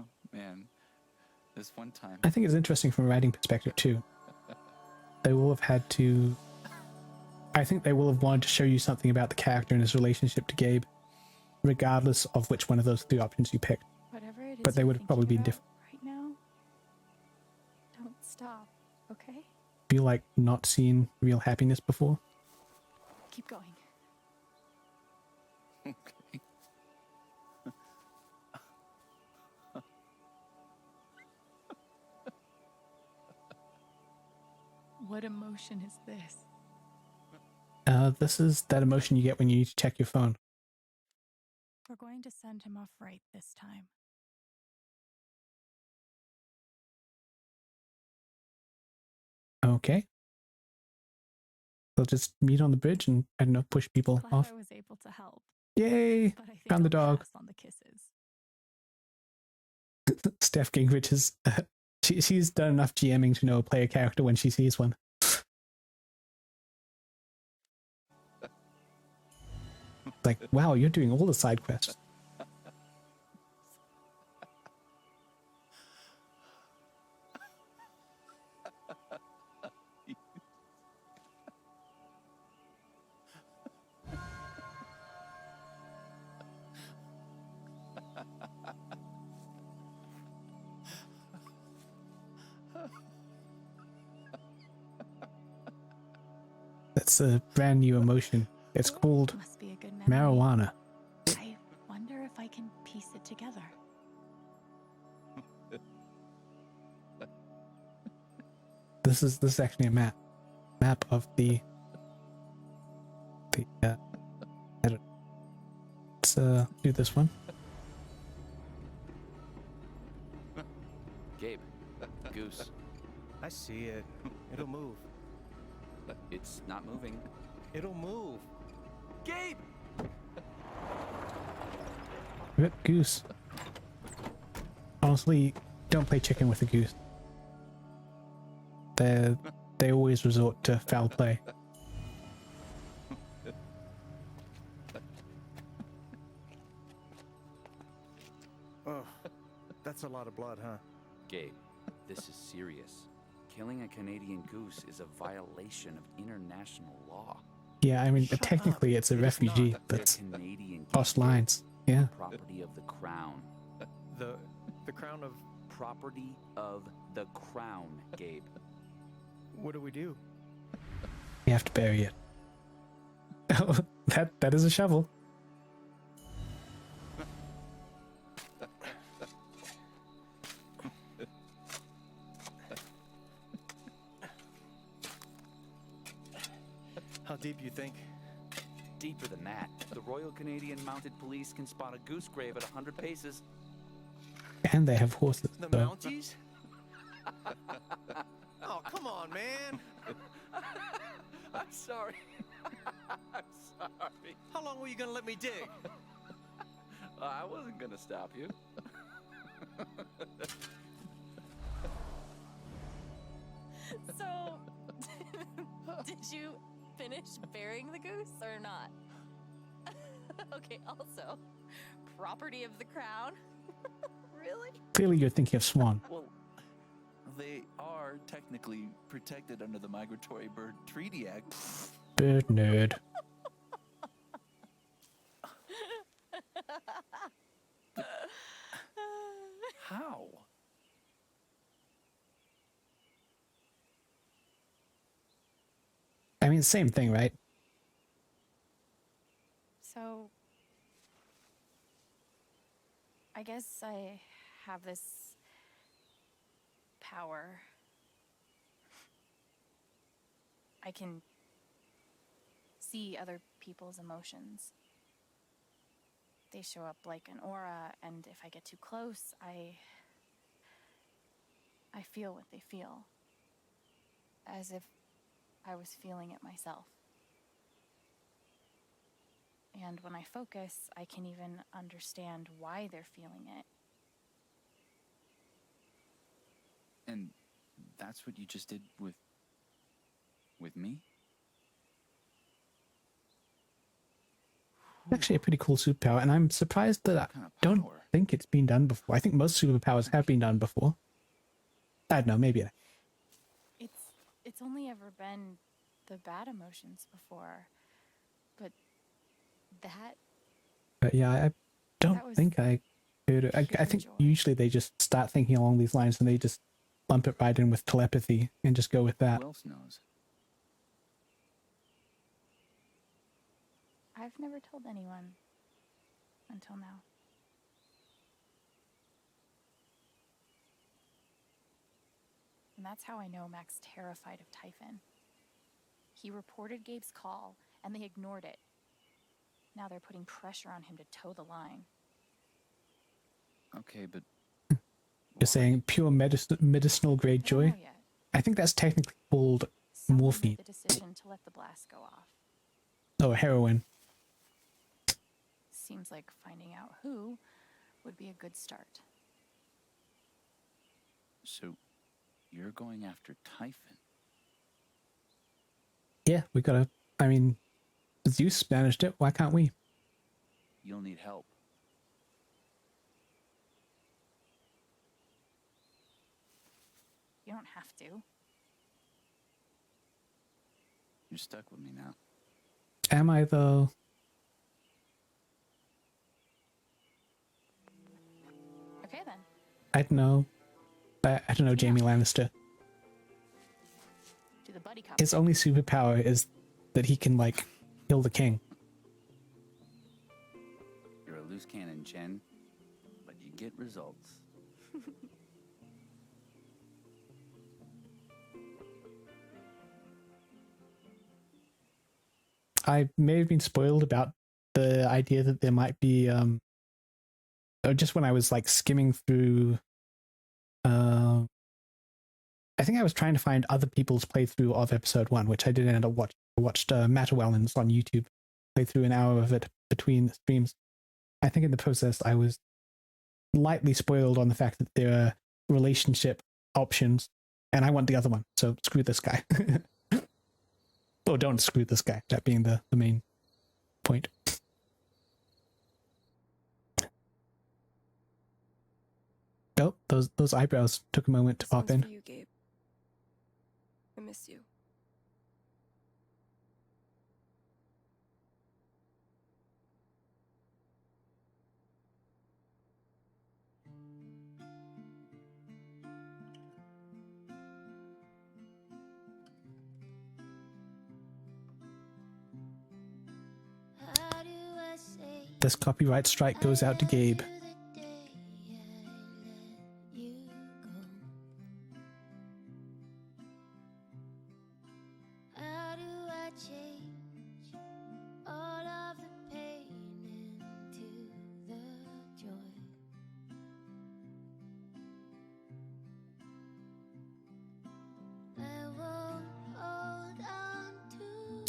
Oh, man, this one time. I think it's interesting from a writing perspective too. They will have had to. I think they will have wanted to show you something about the character and his relationship to Gabe, regardless of which one of those three options you picked. Whatever it is but they would have probably been different. Right now, don't stop, okay? Feel like not seen real happiness before. Keep going. Okay. What emotion is this? This is that emotion you get when you need to check your phone. We're going to send him off right this time. Okay. They'll just meet on the bridge and, I don't know, push people Glad off. I was able to help. Yay! But I think Found the I'll dog. pass on the kisses. Steph Gingrich is... she's done enough GMing to know a player character when she sees one. Like, wow, you're doing all the side quests. That's a brand new emotion. It's called Must be a good memory. marijuana. I wonder if I can piece it together. This is actually a map of the edit. Let's do this one. Gabe, Goose. I see it. It'll move. It's not moving. It'll move. Gabe! Rip Goose. Honestly, don't play chicken with a goose. They always resort to foul play. Oh, that's a lot of blood, huh? Gabe, this is serious. Killing a Canadian goose is a violation of international law. Yeah, I mean, technically it's a refugee that's crossed lines. Yeah. Property of the crown. The crown of... Property of the crown, Gabe. What do we do? You have to bury it. Oh, that is a shovel. How deep you think? Deeper than that. The Royal Canadian Mounted Police can spot a goose grave at 100 paces. And they have horses. The so. Mounties? Oh, come on, man. I'm sorry. I'm sorry. How long were you gonna let me dig? I wasn't gonna stop you. So, did you finish burying the goose or not? Okay, also, property of the crown? Really? Clearly you're thinking of Swan. Well, they are technically protected under the Migratory Bird Treaty Act. Bird nerd. How? I mean, same thing, right? So, I guess I have this power. I can see other people's emotions. They show up like an aura, and if I get too close, I feel what they feel. As if I was feeling it myself. And when I focus, I can even understand why they're feeling it. And that's what you just did with me? Actually a pretty cool superpower, and I'm surprised that I don't think it's been done before. I think most superpowers have been done before. I don't know, maybe. It's only ever been the bad emotions before. But that... But yeah, I don't think I heard it. I think usually they just start thinking along these lines and they just lump it right in with telepathy and just go with that. Who else knows? I've never told anyone. until now. And that's how I know Mac's terrified of Typhon. He reported Gabe's call, and they ignored it. Now they're putting pressure on him to toe the line. Okay, but You're saying pure medicinal grade I don't know joy? yet. I think that's technically called Someone morphine. made the decision to let the blast go off. Oh, heroin. Seems like finding out who would be a good start. so you're going after Typhon? Yeah, we gotta. I mean, Zeus managed it. Why can't we? You'll need help. You don't have to. You're stuck with me now. Am I though? Okay then. I don't know. I don't know Jamie Lannister. Do the buddy cop. His only superpower is that he can, like, kill the king. You're a loose cannon, Jen, but you get results. I may have been spoiled about the idea that there might be, just when I was, like, skimming through, I think I was trying to find other people's playthrough of episode 1, which I didn't end up watching. I watched Matt Wellens on YouTube play through an hour of it between streams. I think in the process I was lightly spoiled on the fact that there are relationship options, and I want the other one, so screw this guy. Or don't screw this guy, that being the main point. Oh, those eyebrows took a moment to pop in. For you, Gabe. I miss you. This copyright strike goes out to Gabe.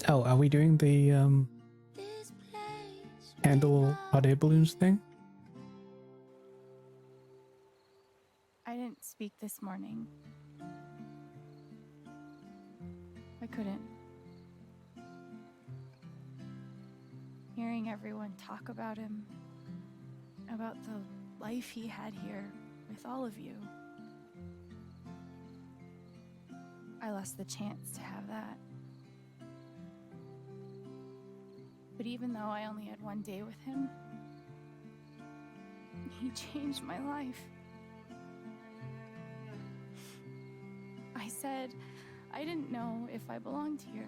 Oh, are we doing the handle hot air balloons thing? I didn't speak this morning. I couldn't. Hearing everyone talk about him, about the life he had here with all of you, I lost the chance to have that. But even though I only had one day with him, he changed my life. I said I didn't know if I belonged here.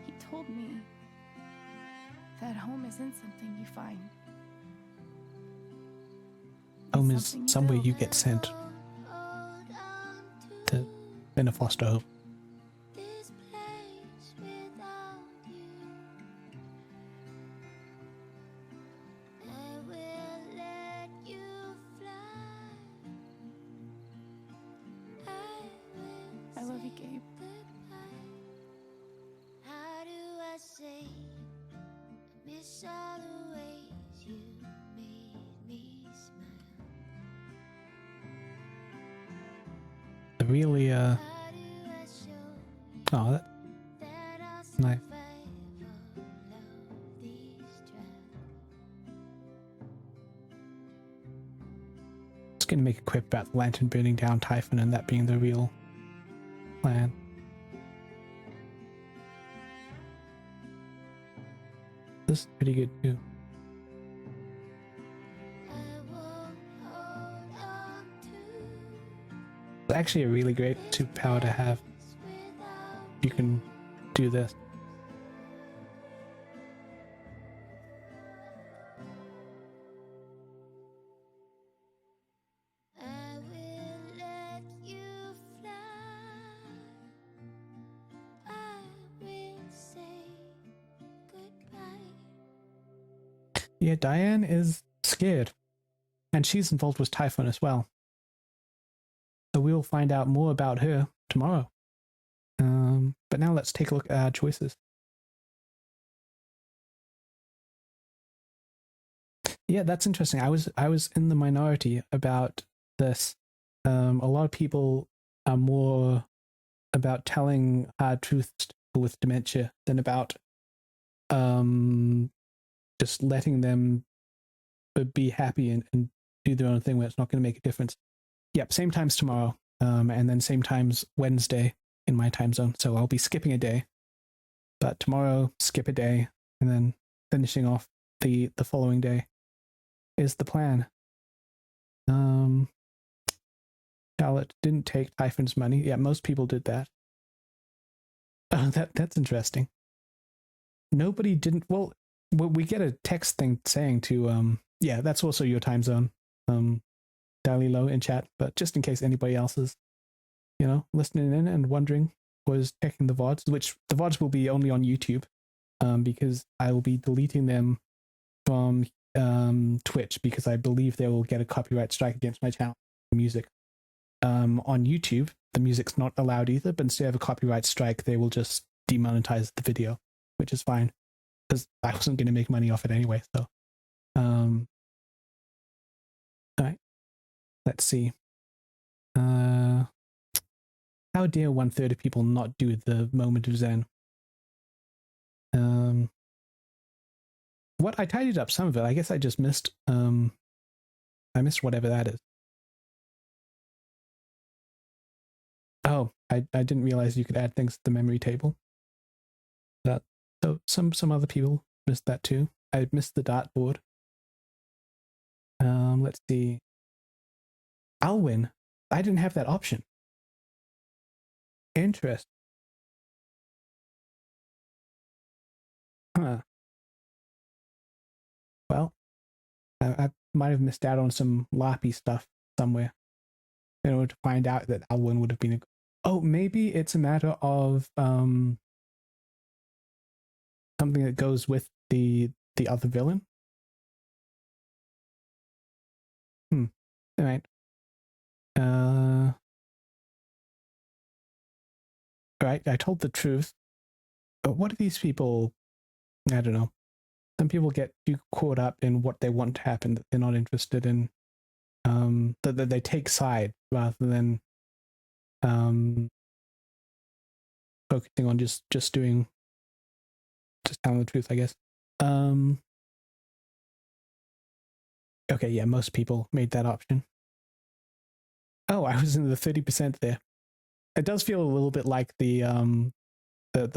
He told me that home isn't something you find. Home is somewhere you get sent to in a foster home. I love you, Gabe. How do I say I miss all the ways you made me smile? Really, oh, that's nice. Just gonna make a quip about the lantern burning down Typhon and that being the real plan. This is pretty good too. It's actually a really great superpower to have. You can do this. Yeah, Diane is scared. And she's involved with Typhon as well. So we'll find out more about her tomorrow. But now let's take a look at our choices. Yeah, that's interesting. I was in the minority about this. A lot of people are more about telling hard truths to people with dementia than about just letting them be happy and do their own thing where it's not going to make a difference. Yep, same times tomorrow, and then same times Wednesday in my time zone. So I'll be skipping a day, but tomorrow skip a day, and then finishing off the following day is the plan. Charlotte didn't take Typhon's money. Yeah, most people did that. That's interesting. Nobody didn't. Well, we get a text thing saying to yeah, that's also your time zone. Dalilo in chat, but just in case anybody else is, listening in and wondering, was checking the VODs, which the VODs will be only on YouTube, because I will be deleting them from Twitch because I believe they will get a copyright strike against my channel music. On YouTube, the music's not allowed either, but instead of a copyright strike, they will just demonetize the video, which is fine because I wasn't going to make money off it anyway. So, all right, let's see. How dare 1/3 of people not do the moment of Zen? What I tidied up some of it. I guess I just missed. I missed whatever that is. Oh, I didn't realize you could add things to the memory table. So some other people missed that too. I missed the dartboard. Let's see. Alwyn. I didn't have that option. Interesting. Huh. Well, I might have missed out on some LARPy stuff somewhere in order to find out that Alwyn would have been a... Oh, maybe it's a matter of something that goes with the other villain. All right. All right, I told the truth. But what are these people? I don't know. Some people get too caught up in what they want to happen that they're not interested in. That they take side rather than focusing on just telling the truth, I guess. Okay, yeah, most people made that option. Oh, I was in the 30% there. It does feel a little bit like the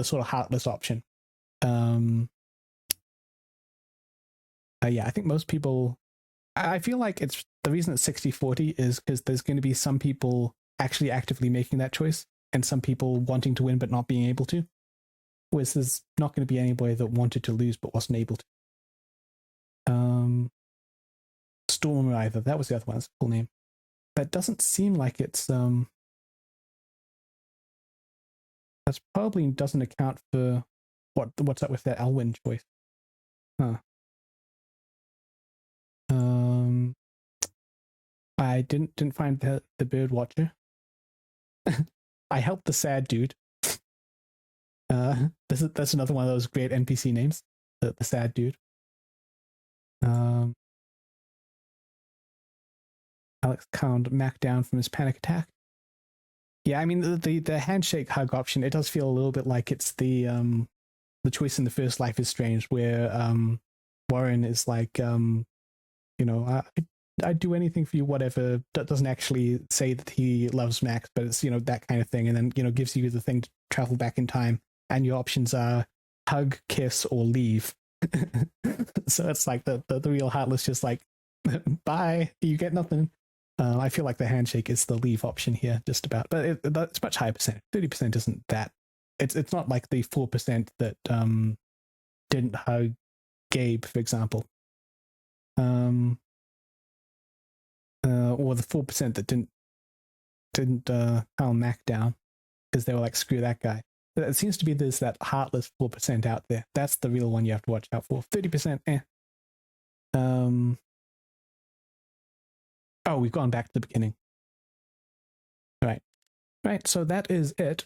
sort of heartless option. Yeah, I think most people... I feel like it's the reason it's 60-40 is because there's going to be some people actually actively making that choice and some people wanting to win but not being able to. Whereas there's not going to be anybody that wanted to lose but wasn't able to. Storm Rider, that was the other one. That's a cool name. That doesn't seem like it's that's probably doesn't account for what's up with that Alwyn choice. Huh. I didn't find the bird watcher. I helped the sad dude. That's another one of those great NPC names. The sad dude. Alex calmed Mac down from his panic attack. Yeah, I mean the handshake hug option. It does feel a little bit like it's the choice in the first Life is Strange, where Warren is like, I'd do anything for you, whatever. That doesn't actually say that he loves Max, but it's that kind of thing, and then gives you the thing to travel back in time, and your options are hug, kiss, or leave. So it's like the real heartless, just like, bye, you get nothing. I feel like the handshake is the leave option here, just about, but it's much higher percent. 30% isn't that. It's not like the 4% that didn't hug Gabe, for example, or the 4% that didn't calm Mac down because they were like, screw that guy. It seems to be there's that heartless 4% out there. That's the real one you have to watch out for. 30%, Oh, we've gone back to the beginning. Right. So that is it